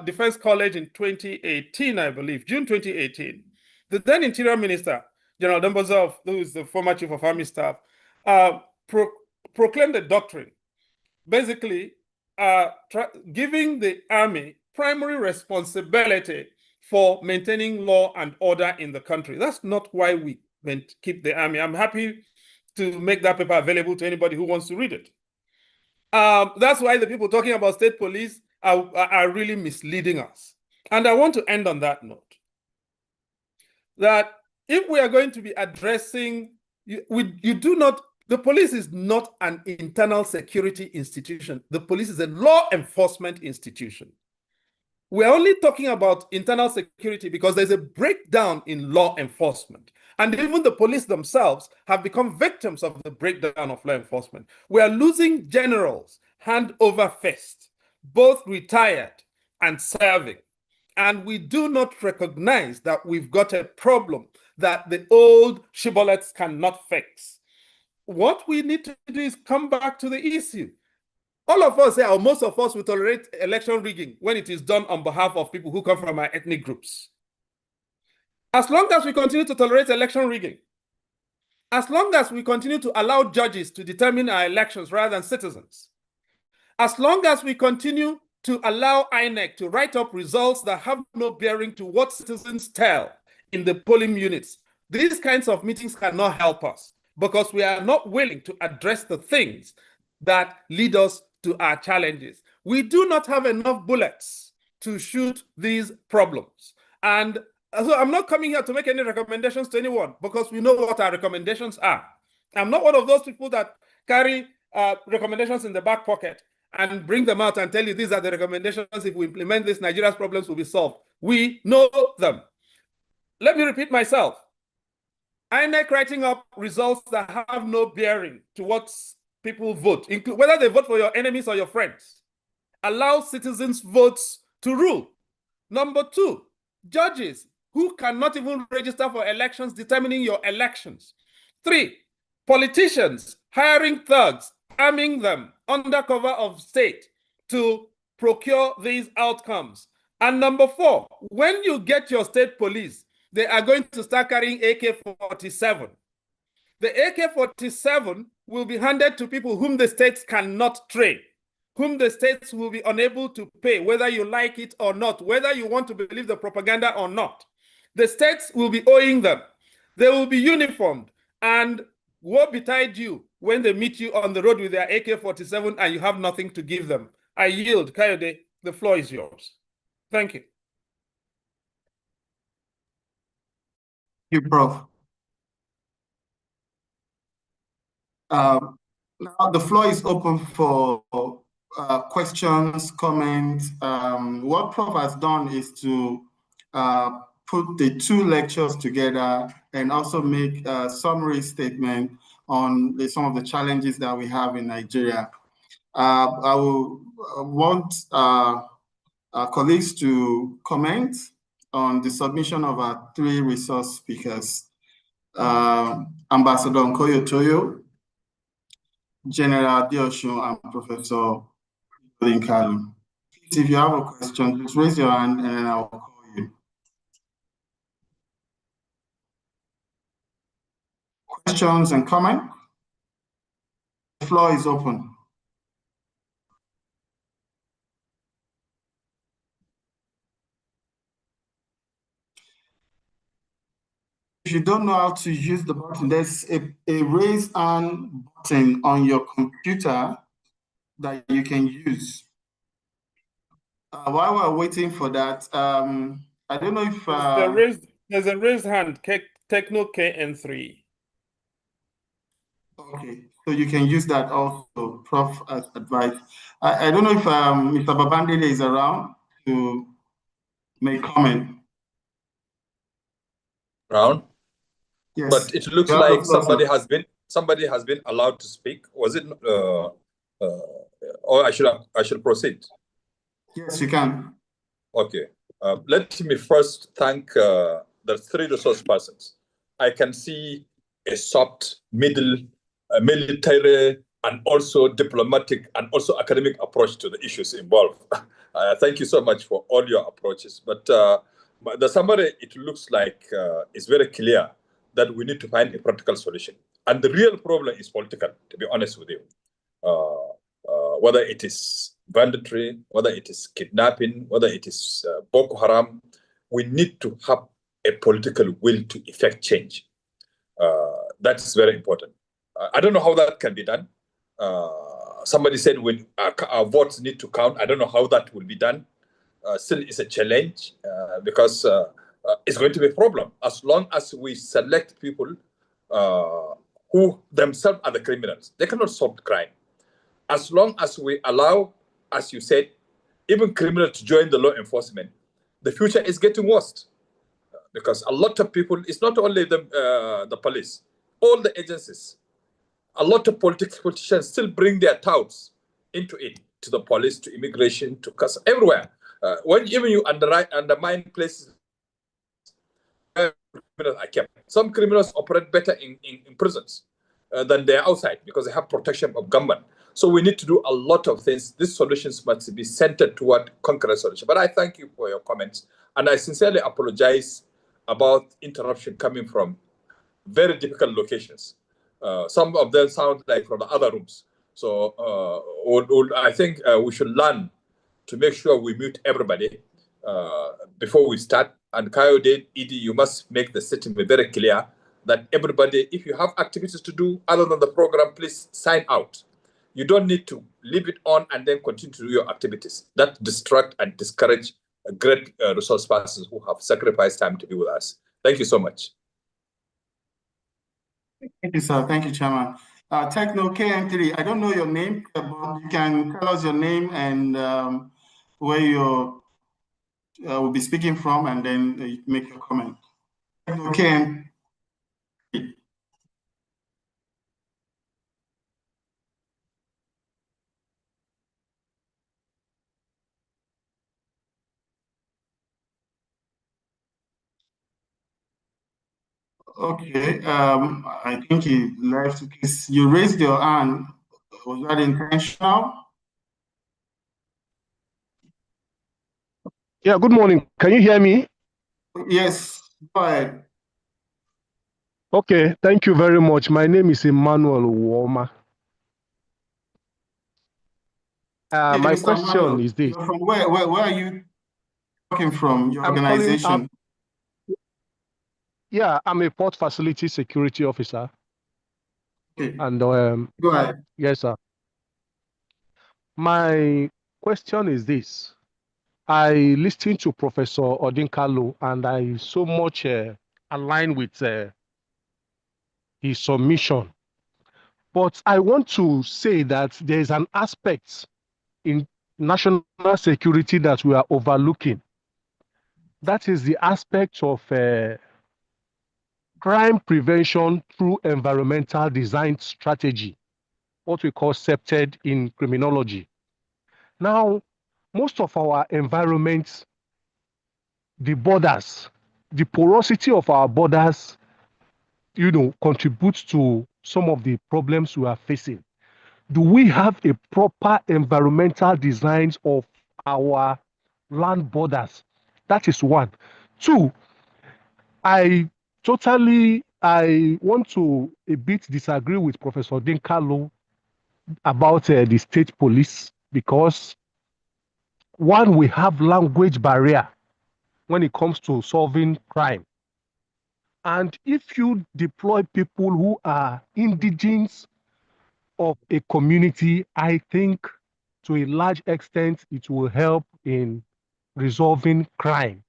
[SPEAKER 9] Defense College in 2018, I believe, June 2018, the then Interior Minister, General Dambazov, who is the former Chief of Army Staff, proclaimed a doctrine, basically giving the army primary responsibility for maintaining law and order in the country. That's not why we keep the army. I'm happy to make that paper available to anybody who wants to read it. That's why the people talking about state police are really misleading us. And I want to end on that note, that if we are going to be addressing, the police is not an internal security institution. The police is a law enforcement institution. We're only talking about internal security because there's a breakdown in law enforcement. And even the police themselves have become victims of the breakdown of law enforcement. We are losing generals hand over fist, both retired and serving. And we do not recognize that we've got a problem that the old shibboleths cannot fix. What we need to do is come back to the issue. All of us, or most of us, will tolerate election rigging when it is done on behalf of people who come from our ethnic groups. As long as we continue to tolerate election rigging, as long as we continue to allow judges to determine our elections rather than citizens, as long as we continue to allow INEC to write up results that have no bearing to what citizens tell in the polling units, these kinds of meetings cannot help us because we are not willing to address the things that lead us to our challenges. We do not have enough bullets to shoot these problems. And so I'm not coming here to make any recommendations to anyone because we know what our recommendations are. I'm not one of those people that carry recommendations in the back pocket and bring them out and tell you these are the recommendations. If we implement this, Nigeria's problems will be solved. We know them. Let me repeat myself. INEC writing up results that have no bearing to what people vote, whether they vote for your enemies or your friends. Allow citizens' votes to rule. Number two, judges who cannot even register for elections determining your elections. Three, politicians hiring thugs, arming them under cover of state to procure these outcomes. And number four, when you get your state police, they are going to start carrying AK-47. The AK-47 will be handed to people whom the states cannot train, whom the states will be unable to pay, whether you like it or not, whether you want to believe the propaganda or not. The states will be owing them. They will be uniformed, and woe betide you when they meet you on the road with their AK-47 and you have nothing to give them. I yield. Kayode, the floor is yours. Thank you.
[SPEAKER 2] Thank you, Prof. Now the floor is open for questions, comments. What Prof has done is to put the two lectures together and also make a summary statement on some of the challenges that we have in Nigeria. I will want our colleagues to comment on the submission of our three resource speakers. Ambassador Nkoyo Toyo, General Dioshun, and Professor Lincoln. If you have a question, just raise your hand and then I'll call you. Questions and comment? The floor is open. If you don't know how to use the button, there's a raise hand button on your computer that you can use. While we're waiting for that, I don't know if
[SPEAKER 9] there's a raised hand, Techno KN3.
[SPEAKER 2] Okay, so you can use that also, Prof, as advice. I don't know if Mr. Babandele is around to make comment.
[SPEAKER 10] Around?
[SPEAKER 2] Yes.
[SPEAKER 10] But it looks like somebody has been allowed to speak. Was it? Or I should proceed.
[SPEAKER 2] Yes, you can.
[SPEAKER 10] Okay. Let me first thank the three resource persons. I can see a soft, middle, military, and also diplomatic and also academic approach to the issues involved. Thank you so much for all your approaches. But the summary, it looks like is very clear that we need to find a practical solution. And the real problem is political, to be honest with you. Whether it is banditry, whether it is kidnapping, whether it is Boko Haram, we need to have a political will to effect change. That's very important. I don't know how that can be done. Somebody said when our votes need to count. I don't know how that will be done. Still, it's a challenge because it's going to be a problem as long as we select people who themselves are the criminals. They cannot solve the crime. As long as we allow, as you said, even criminals to join the law enforcement, the future is getting worse. Because a lot of people, it's not only the police, all the agencies, a lot of politicians still bring their touts into it, to the police, to immigration, to customs, everywhere. When even you undermine places where criminals are kept. Some criminals operate better in prisons than they're outside because they have protection of government. So we need to do a lot of things. These solutions must be centered toward concrete solution. But I thank you for your comments. And I sincerely apologize about interruption coming from very difficult locations. Some of them sound like from the other rooms. So I think we should learn to make sure we mute everybody before we start. And Coyote, Edie, you must make the statement very clear that everybody, if you have activities to do other than the program, please sign out. You don't need to leave it on and then continue to do your activities. That distract and discourage great resource persons who have sacrificed time to be with us. Thank you so much.
[SPEAKER 2] Thank you, sir. Thank you, Chairman. Techno KM3, I don't know your name, but you can tell us your name and where you will be speaking from, and then make your comment. Techno KM3. Okay, I think he left. You raised your hand. Was that intentional?
[SPEAKER 11] Yeah, good morning. Can you hear me?
[SPEAKER 2] Yes, go ahead.
[SPEAKER 11] Okay, thank you very much. My name is Emmanuel Uwoma. My
[SPEAKER 2] Mr.
[SPEAKER 11] question
[SPEAKER 2] Emmanuel,
[SPEAKER 11] is this.
[SPEAKER 2] you're from where are you talking from, your
[SPEAKER 11] I'm
[SPEAKER 2] organization?
[SPEAKER 11] Yeah, I'm a port facility security officer.
[SPEAKER 2] Okay.
[SPEAKER 11] And
[SPEAKER 2] go ahead.
[SPEAKER 11] Yes, sir. My question is this. I listened to Professor Odinkalu and I so much align with his submission. But I want to say that there is an aspect in national security that we are overlooking. That is the aspect of crime prevention through environmental design strategy, what we call SEPTED in criminology. Now, most of our environments, the borders, the porosity of our borders, contributes to some of the problems we are facing. Do we have a proper environmental designs of our land borders? That is one. Two, I want to a bit disagree with Professor Dinkalo about the state police because one, we have language barrier when it comes to solving crime. And if you deploy people who are indigenes of a community, I think to a large extent it will help in resolving crime.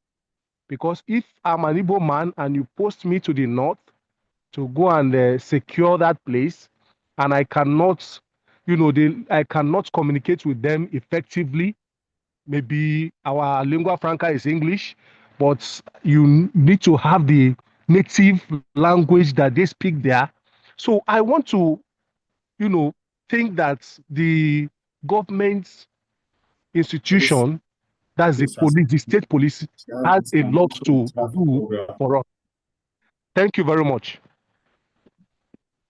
[SPEAKER 11] Because if I'm an Igbo man and you post me to the north to go and secure that place, and I cannot, I cannot communicate with them effectively. Maybe our lingua franca is English, but you need to have the native language that they speak there. So I want to, think that the government institution, that's the police, the state police, has a lot to do for us. Thank you very much.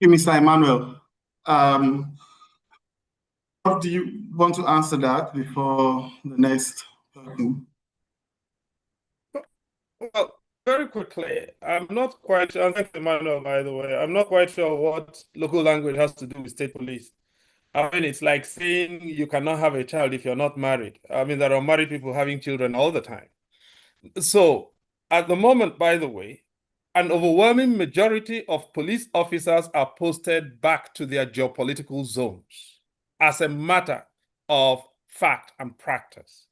[SPEAKER 2] Thank you, Mr. Emmanuel. How do you want to answer that before the next person?
[SPEAKER 9] Well, very quickly, I'm not quite sure, and thank you, Emmanuel, by the way, I'm not quite sure what local language has to do with state police. I mean, it's like saying you cannot have a child if you're not married. I mean, there are married people having children all the time. So at the moment, by the way, an overwhelming majority of police officers are posted back to their geopolitical zones as a matter of fact and practice.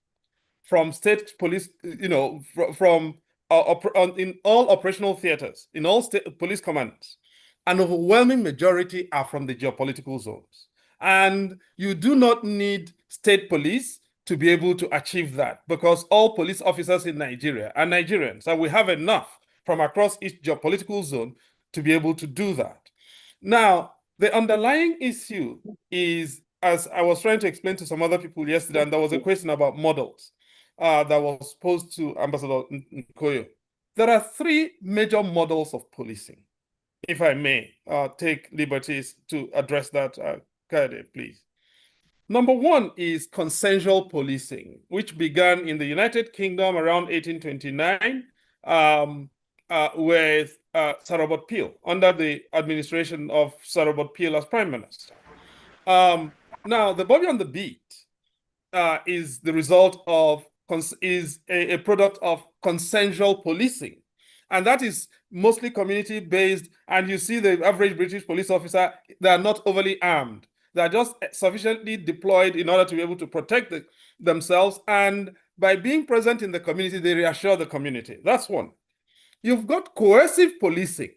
[SPEAKER 9] From state police, in all operational theaters, in all state police commands, an overwhelming majority are from the geopolitical zones. And you do not need state police to be able to achieve that because all police officers in Nigeria are Nigerians, and we have enough from across each geopolitical zone to be able to do that. Now, the underlying issue is, as I was trying to explain to some other people yesterday, and there was a question about models that was posed to Ambassador Nkoyo. There are three major models of policing. If I may take liberties to address that, Kade, please. Number one is consensual policing, which began in the United Kingdom around 1829 with Sir Robert Peel, under the administration of Sir Robert Peel as Prime Minister. Now, the Bobby on the Beat is the result of, is a product of consensual policing. And that is mostly community-based. And you see the average British police officer, they are not overly armed. They are just sufficiently deployed in order to be able to protect themselves. And by being present in the community, they reassure the community. That's one. You've got coercive policing.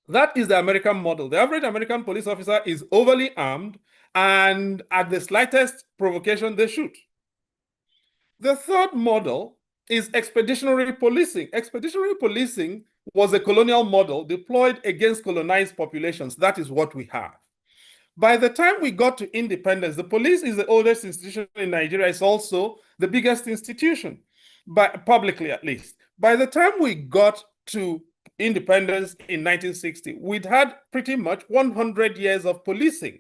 [SPEAKER 9] That is the American model. The average American police officer is overly armed, and at the slightest provocation, they shoot. The third model is expeditionary policing. Expeditionary policing was a colonial model deployed against colonized populations. That is what we have. By the time we got to independence, the police is the oldest institution in Nigeria. It's also the biggest institution, publicly at least. By the time we got to independence in 1960, we'd had pretty much 100 years of policing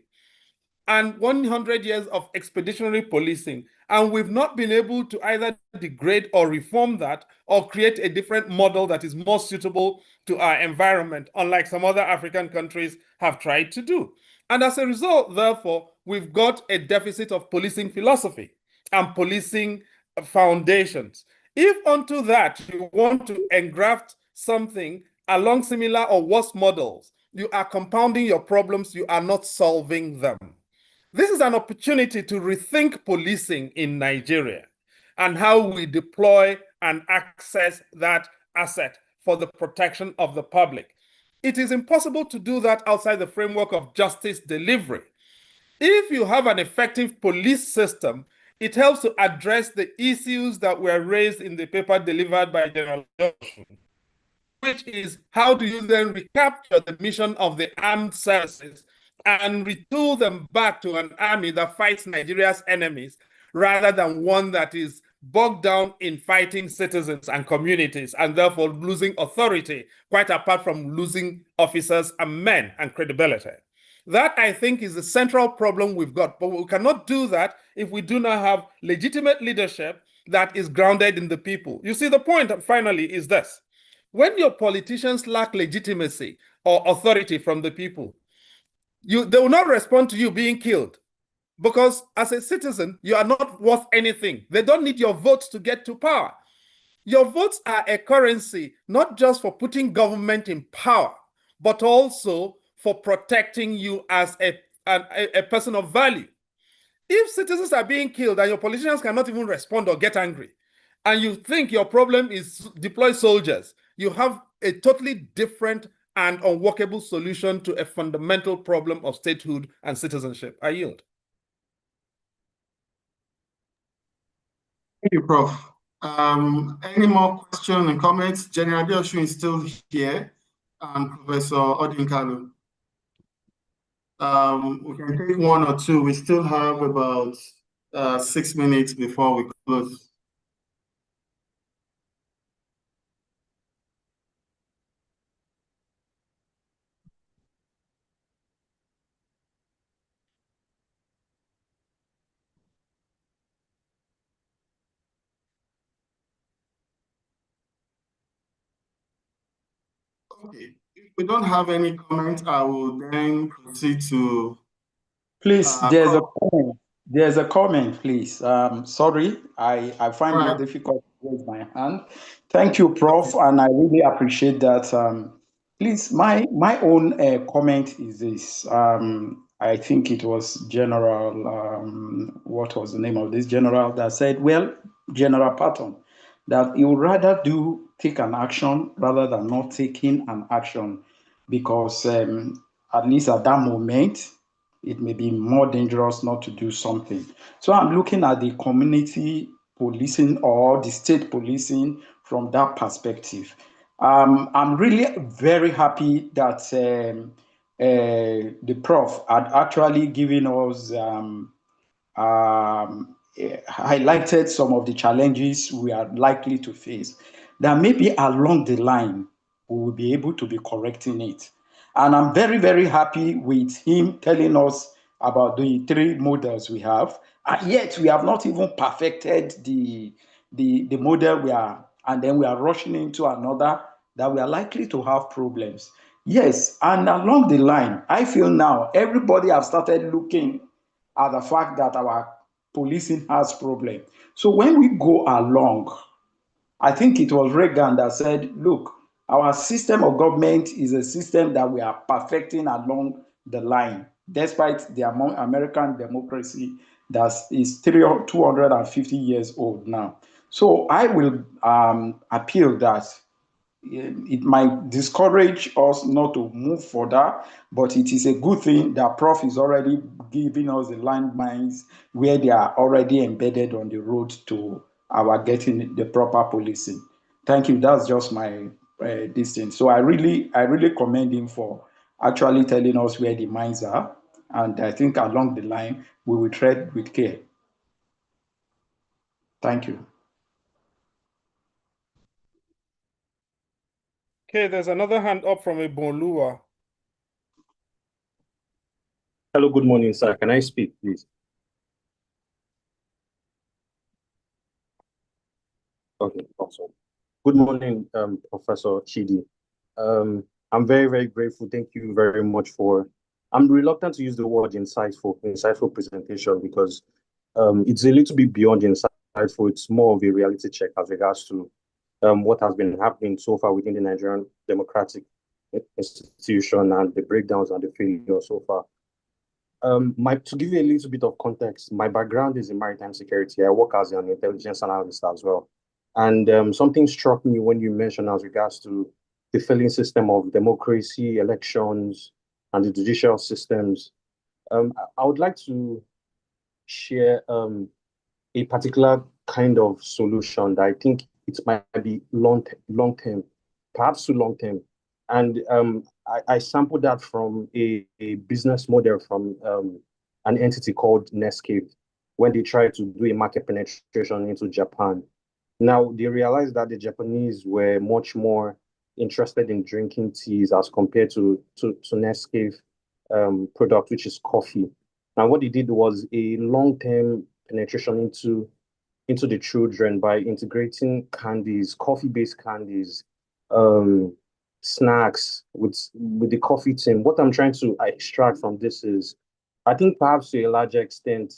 [SPEAKER 9] and 100 years of expeditionary policing. And we've not been able to either degrade or reform that or create a different model that is more suitable to our environment, unlike some other African countries have tried to do. And as a result, therefore, we've got a deficit of policing philosophy and policing foundations. If onto that you want to engraft something along similar or worse models, you are compounding your problems, you are not solving them. This is an opportunity to rethink policing in Nigeria and how we deploy and access that asset for the protection of the public. It is impossible to do that outside the framework of justice delivery. If you have an effective police system, it helps to address the issues that were raised in the paper delivered by General Johnson, which is how do you then recapture the mission of the armed services and retool them back to an army that fights Nigeria's enemies rather than one that is bogged down in fighting citizens and communities and therefore losing authority, quite apart from losing officers and men and credibility. That, I think, is the central problem we've got. But we cannot do that if we do not have legitimate leadership that is grounded in the people. You see, the point, finally, is this. When your politicians lack legitimacy or authority from the people, they will not respond to you being killed, because as a citizen, you are not worth anything. They don't need your votes to get to power. Your votes are a currency, not just for putting government in power, but also for protecting you as a person of value. If citizens are being killed and your politicians cannot even respond or get angry, and you think your problem is deploy soldiers, you have a totally different and unworkable solution to a fundamental problem of statehood and citizenship. I yield.
[SPEAKER 2] Thank you, Prof. Any more questions and comments? General Adeosun is still here, and Professor Odinkalu. We can take one or two. We still have about 6 minutes before we close. Okay, if we don't have any comments, I will then proceed to.
[SPEAKER 8] Please, there's a comment, please. Sorry, I find it difficult to raise my hand. Thank you, Prof, and I really appreciate that. Please, my own comment is this. I think it was General, what was the name of this general that said, well, General Patton, that he would rather take an action rather than not taking an action, because at least at that moment, it may be more dangerous not to do something. So I'm looking at the community policing or the state policing from that perspective. I'm really very happy that the prof had actually given us highlighted some of the challenges we are likely to face, that maybe along the line we will be able to be correcting it. And I'm very, very happy with him telling us about the 3 models we have, and yet we have not even perfected the model we are, and then we are rushing into another that we are likely to have problems. Yes, and along the line, I feel now everybody have started looking at the fact that our policing has problem. So when we go along, I think it was Reagan that said, look, our system of government is a system that we are perfecting along the line, despite the American democracy that is 250 years old now. So I will appeal that it might discourage us not to move further, but it is a good thing that Prof is already giving us the landmines where they are already embedded on the road to our getting the proper policing. Thank you. That's just my this thing. So I really commend him for actually telling us where the mines are, and I think along the line we will tread with care. Thank you.
[SPEAKER 9] Okay, there's another hand up from Ebonlua.
[SPEAKER 12] Hello, good morning, sir. Can I speak, please? Okay, awesome. Good morning, Professor Chidi. I'm very, very grateful. Thank you very much for. I'm reluctant to use the word insightful presentation because it's a little bit beyond insightful. It's more of a reality check as regards to what has been happening so far within the Nigerian democratic institution and the breakdowns and the failure so far. To give you a little bit of context, my background is in maritime security. I work as an intelligence analyst as well. And something struck me when you mentioned as regards to the failing system of democracy, elections, and the judicial systems. I would like to share a particular kind of solution that I think it might be long term, perhaps too long term. And I sampled that from a business model from an entity called Netscape when they tried to do a market penetration into Japan. Now, they realized that the Japanese were much more interested in drinking teas as compared to Netscape product, which is coffee. Now, what they did was a long-term penetration into the children by integrating candies, coffee-based candies, snacks with the coffee team. What I'm trying to extract from this is, I think perhaps to a larger extent,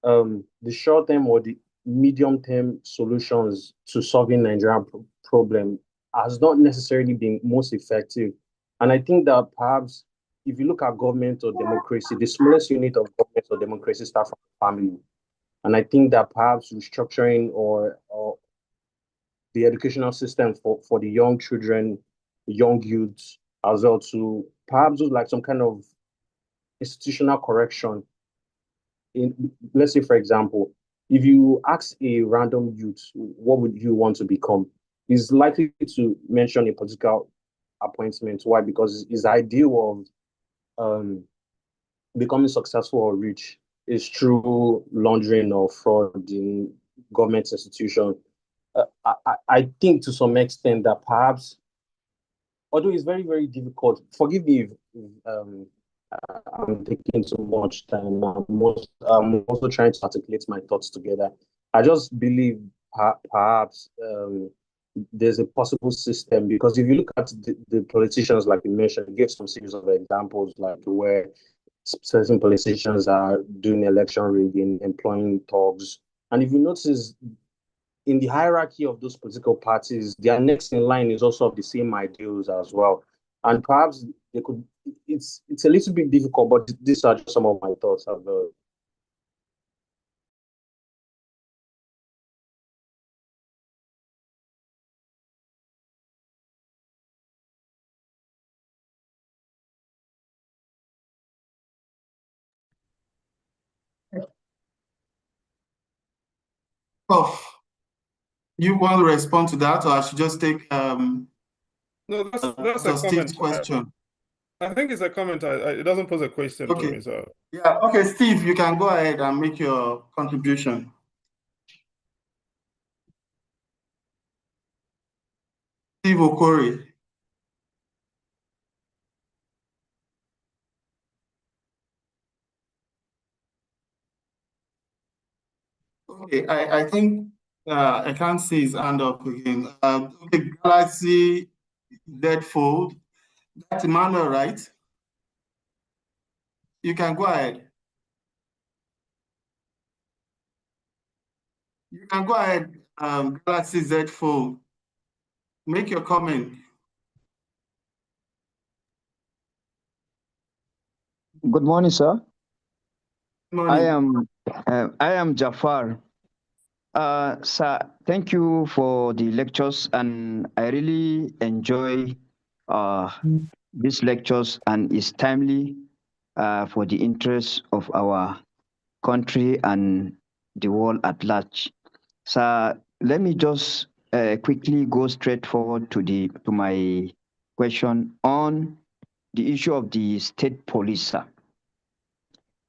[SPEAKER 12] the short-term or the medium-term solutions to solving Nigerian problem has not necessarily been most effective. And I think that perhaps if you look at government or democracy, the smallest unit of government or democracy starts from the family. And I think that perhaps restructuring or the educational system for the young children, young youths, as well to perhaps do like some kind of institutional correction. Let's say, for example, if you ask a random youth, what would you want to become? He's likely to mention a political appointment. Why? Because his ideal of becoming successful or rich is through laundering or fraud in government institutions. I think to some extent that perhaps, although it's very, very difficult, forgive me if I'm taking too much time. I'm also trying to articulate my thoughts together. I just believe perhaps there's a possible system because if you look at the politicians, like you mentioned, you gave some series of examples, like where certain politicians are doing election rigging, employing thugs. And if you notice, in the hierarchy of those political parties, their next in line is also of the same ideals as well. And perhaps they could, it's a little bit difficult, but these are just some of my thoughts as well.
[SPEAKER 2] Oh, you want to respond to that, or I should just take
[SPEAKER 9] No, that's a
[SPEAKER 2] Steve's
[SPEAKER 9] comment.
[SPEAKER 2] question?
[SPEAKER 9] I think it's a comment. It doesn't pose a question to me. So
[SPEAKER 2] yeah, okay, Steve, you can go ahead and make your contribution. Steve Okori. Okay, I think I can't see his hand up again. Okay, Galaxy, Z-fold. That's Emmanuel, right? You can go ahead. You can go ahead, Galaxy Z Fold. Make your comment.
[SPEAKER 13] Good morning, sir.
[SPEAKER 2] Good morning.
[SPEAKER 13] I am Jafar. Sir, thank you for the lectures, and I really enjoy these lectures, and it's timely for the interest of our country and the world at large. So let me just quickly go straight forward to my question on the issue of the state police, sir.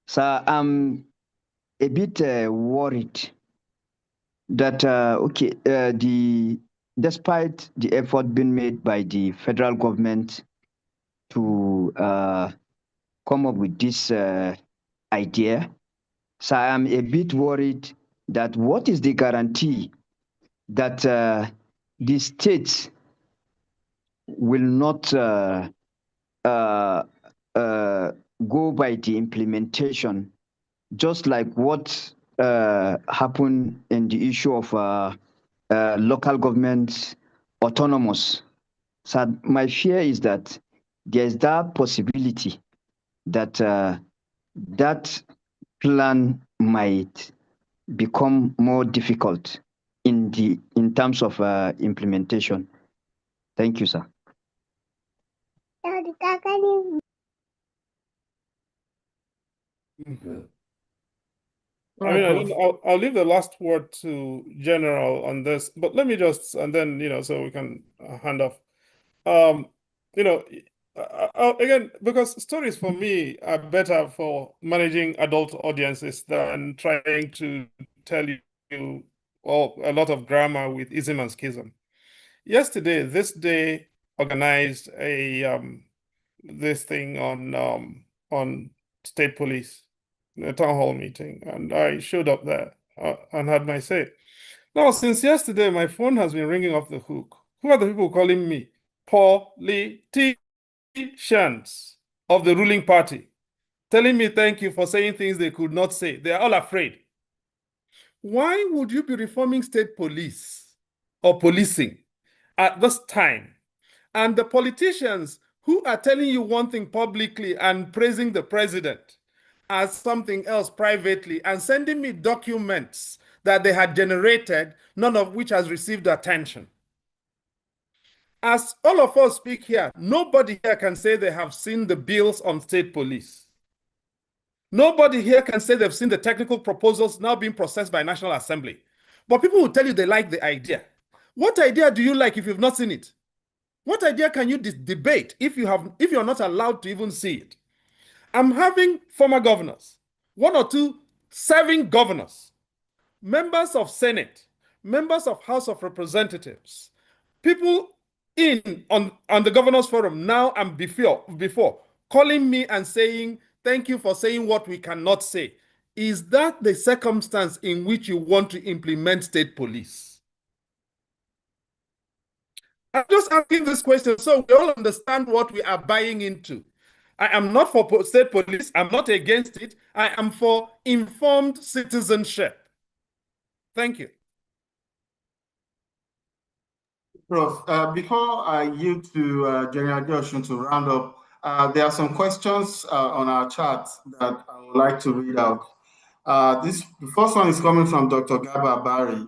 [SPEAKER 13] So I'm a bit worried that despite the effort being made by the federal government to come up with this idea, so I am a bit worried that what is the guarantee that the states will not go by the implementation, just like what happened in the issue of local governments autonomous. So my fear is that there's that possibility that that plan might become more difficult in terms of implementation. Thank you, sir.
[SPEAKER 9] I mean, I'll leave the last word to General on this, but let me just, and then, so we can hand off. Again, because stories for me are better for managing adult audiences than trying to tell you a lot of grammar with ism and schism. Yesterday, this day organized this thing on state police, a town hall meeting, and I showed up there and had my say. Now, since yesterday, my phone has been ringing off the hook. Who are the people calling me? Politicians of the ruling party, telling me thank you for saying things they could not say. They are all afraid. Why would you be reforming state police or policing at this time? And the politicians who are telling you one thing publicly and praising the president as something else privately and sending me documents that they had generated, none of which has received attention. As all of us speak here, nobody here can say they have seen the bills on state police. Nobody here can say they've seen the technical proposals now being processed by National Assembly. But people will tell you they like the idea. What idea do you like if you've not seen it? What idea can you debate if you're not allowed to even see it? I'm having former governors, 1 or 2 serving governors, members of Senate, members of House of Representatives, people on the Governors Forum now and before calling me and saying, thank you for saying what we cannot say. Is that the circumstance in which you want to implement state police? I'm just asking this question so we all understand what we are buying into. I am not for state police. I'm not against it. I am for informed citizenship. Thank you.
[SPEAKER 2] Prof, before I yield to General Joshua to round up, there are some questions on our chat that I would like to read out. The first one is coming from Dr. Gaba Barry,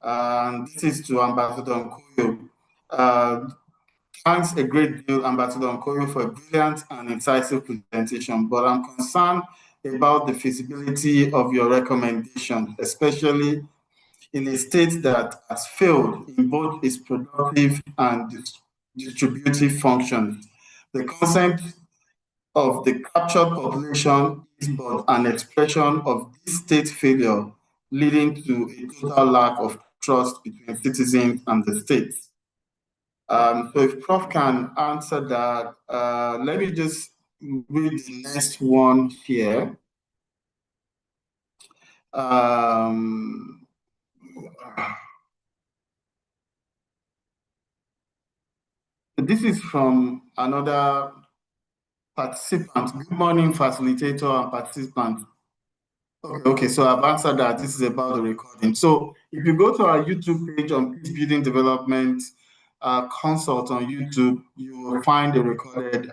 [SPEAKER 2] and this is to Ambassador Nkoyo. Thanks a great deal, Ambassador Nkoyo, for a brilliant and incisive presentation, but I'm concerned about the feasibility of your recommendation, especially in a state that has failed in both its productive and distributive functions. The concept of the captured population is but an expression of this state failure, leading to a total lack of trust between citizens and the state. So if Prof can answer that, let me just read the next one here. This is from another participant. Good morning, facilitator and participant. Okay, so I've answered that. This is about the recording. So if you go to our YouTube page on Peace Building Development Consult on YouTube, you will find the recorded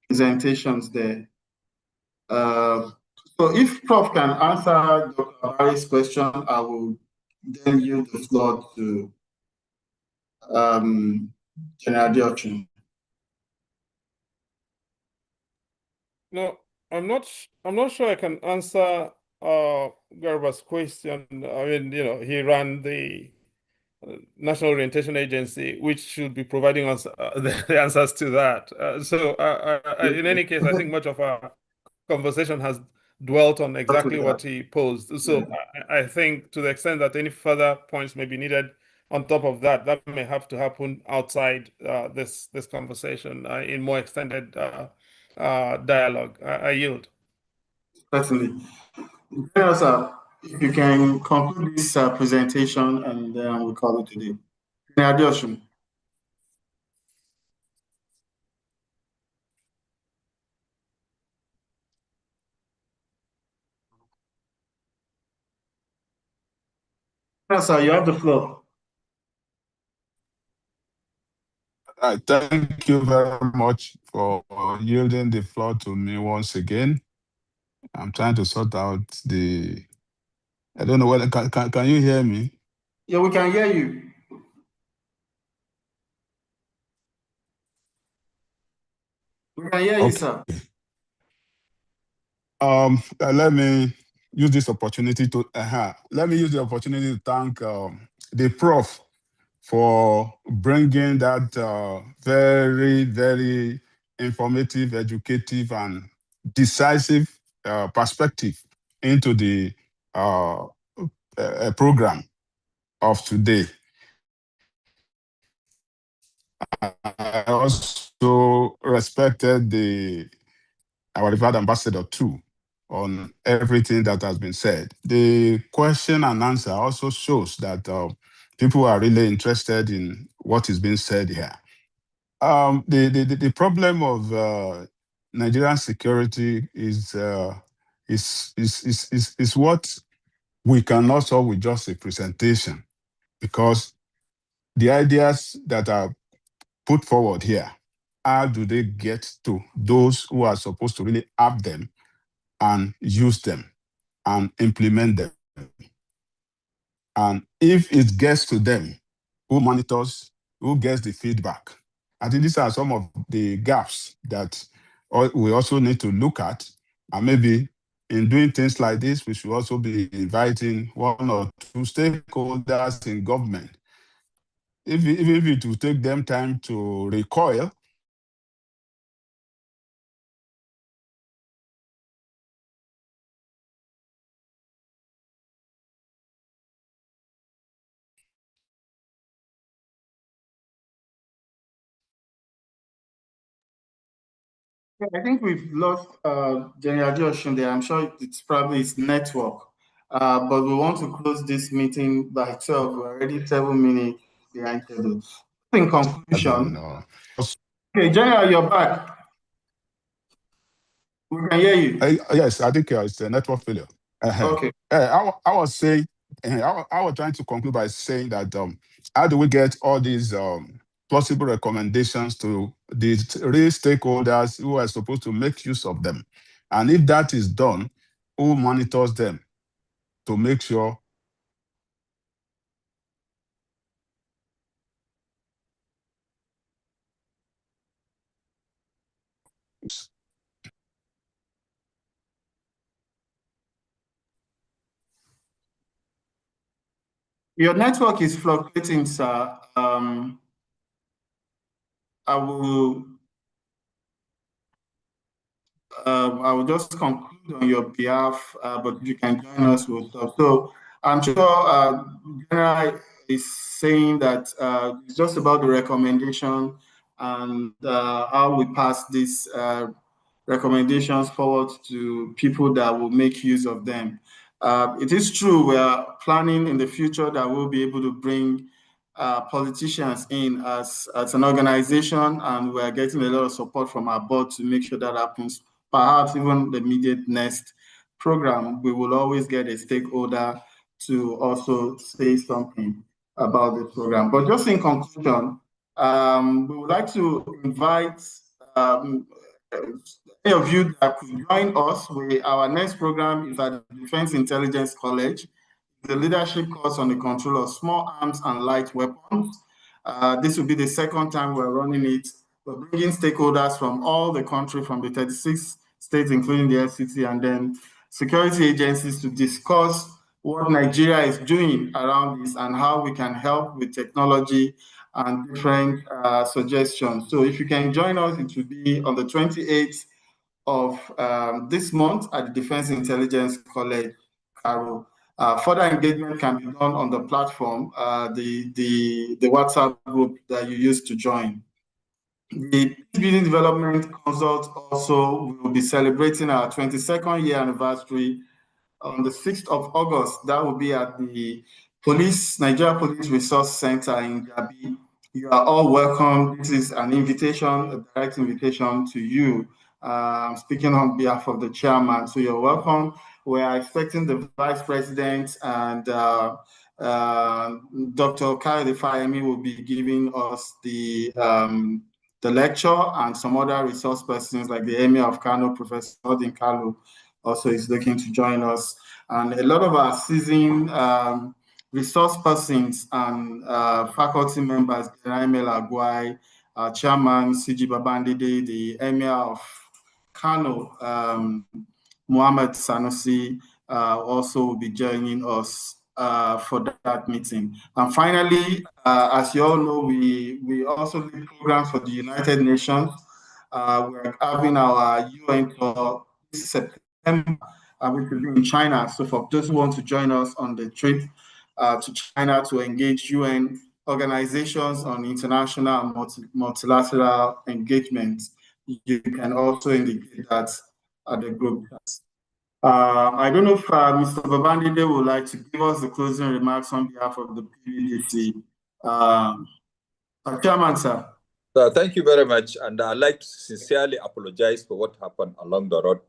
[SPEAKER 2] presentations there. So if Prof can answer Dr. Barry's question, I will then yield the floor to General Diochin.
[SPEAKER 9] No, I'm not sure I can answer Garba's question. I mean, he ran the National Orientation Agency, which should be providing us the answers to that. In any case, I think much of our conversation has dwelt on exactly what he posed. So I think to the extent that any further points may be needed on top of that, that may have to happen outside this conversation in more extended dialogue. I yield.
[SPEAKER 2] Certainly. Sir, if you can conclude this presentation and then we'll call it today. Adios. Sir, you have the floor.
[SPEAKER 7] Thank you very much for yielding the floor to me once again. I'm trying to sort out I don't know whether, can you hear me?
[SPEAKER 2] Yeah, we can hear you. We can hear you, sir.
[SPEAKER 7] Let me use this opportunity to thank the prof for bringing that very, very informative, educative, and decisive perspective into the program of today. I also respected our revered ambassador too on everything that has been said. The question and answer also shows that people are really interested in what is being said here. The problem of Nigerian security is what we cannot solve with just a presentation, because the ideas that are put forward here, how do they get to those who are supposed to really have them and use them and implement them? And if it gets to them, who monitors, who gets the feedback? I think these are some of the gaps that we also need to look at. And maybe in doing things like this, we should also be inviting one or two stakeholders in government. If it will take them time to recoil,
[SPEAKER 2] I think we've lost General Dioshin there. I'm sure it's probably his network. But we want to close this meeting by 12. We're already 7 minutes behind schedule. In conclusion, okay, General, you're back. We can hear you.
[SPEAKER 7] Yes, I think it's a network failure.
[SPEAKER 2] Okay.
[SPEAKER 7] I was saying, I was trying to conclude by saying that how do we get all these possible recommendations to the real stakeholders who are supposed to make use of them? And if that is done, who monitors them to make sure
[SPEAKER 2] your network is fluctuating, sir. I will just conclude on your behalf, but you can join us with stuff. So I'm sure General is saying that it's just about the recommendation and how we pass these recommendations forward to people that will make use of them. It is true we are planning in the future that we'll be able to bring politicians in as an organization, and we're getting a lot of support from our board to make sure that happens. Perhaps even the immediate next program, we will always get a stakeholder to also say something about the program. But just in conclusion, we would like to invite any of you that could join us. Our next program is at the Defense Intelligence College, the leadership course on the control of small arms and light weapons. This will be the second time we're running it. We're bringing stakeholders from all the country, from the 36 states, including the FCT, and then security agencies to discuss what Nigeria is doing around this and how we can help with technology and different suggestions. So if you can join us, it will be on the 28th of this month at the Defense Intelligence College, Cairo. Further engagement can be done on the platform, the WhatsApp group that you used to join. The Building Development Consult also will be celebrating our 22nd year anniversary on the 6th of August. That will be at the Nigeria Police Resource Center in Gabi. You are all welcome. This is an invitation, a direct invitation to you. Speaking on behalf of the chairman, so you're welcome. We are expecting the Vice President and Dr. Kayode Fayemi will be giving us the lecture, and some other resource persons like the Emir of Kano, Professor Odin Kalu, also is looking to join us. And a lot of our seasoned resource persons and faculty members, Emil Agwai, Chairman CG Babandide, the Emir of Kano, Muhammad Sanusi, also will be joining us for that meeting. And finally, as you all know, we also lead programs for the United Nations. We're having our UN tour this September, which will be in China. So for those who want to join us on the trip to China to engage UN organizations on international and multilateral engagement, you can also indicate that at the group. I don't know if Mr. Babandide would like to give us the closing remarks on behalf of the PBDC. Chairman, sir.
[SPEAKER 10] Thank you very much. And I'd like to sincerely apologize for what happened along the road.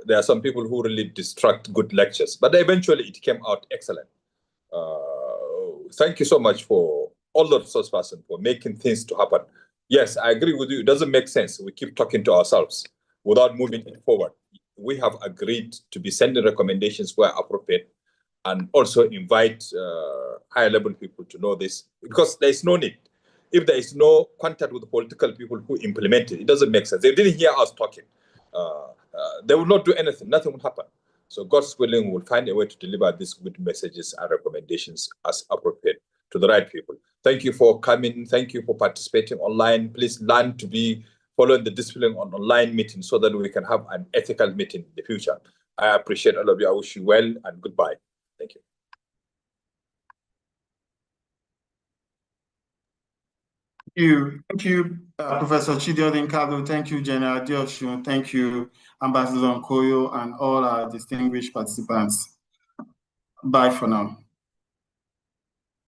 [SPEAKER 10] There are some people who really distract good lectures, but eventually it came out excellent. Thank you so much for all the resource persons for making things to happen. Yes, I agree with you. It doesn't make sense. We keep talking to ourselves without moving it forward. We have agreed to be sending recommendations where appropriate, and also invite higher level people to know this, because there is no need. If there is no contact with the political people who implement it, it doesn't make sense. They didn't hear us talking. They will not do anything. Nothing will happen. So God's willing, we'll find a way to deliver these good messages and recommendations as appropriate to the right people. Thank you for coming. Thank you for participating online. Please learn to be following the discipline on online meetings so that we can have an ethical meeting in the future. I appreciate all of you. I wish you well, and goodbye. Thank you.
[SPEAKER 2] Thank you, Professor Chidiodin Kalu. Thank you, General Dioshun. Thank you, Ambassador Nkoyo, and all our distinguished participants. Bye for now.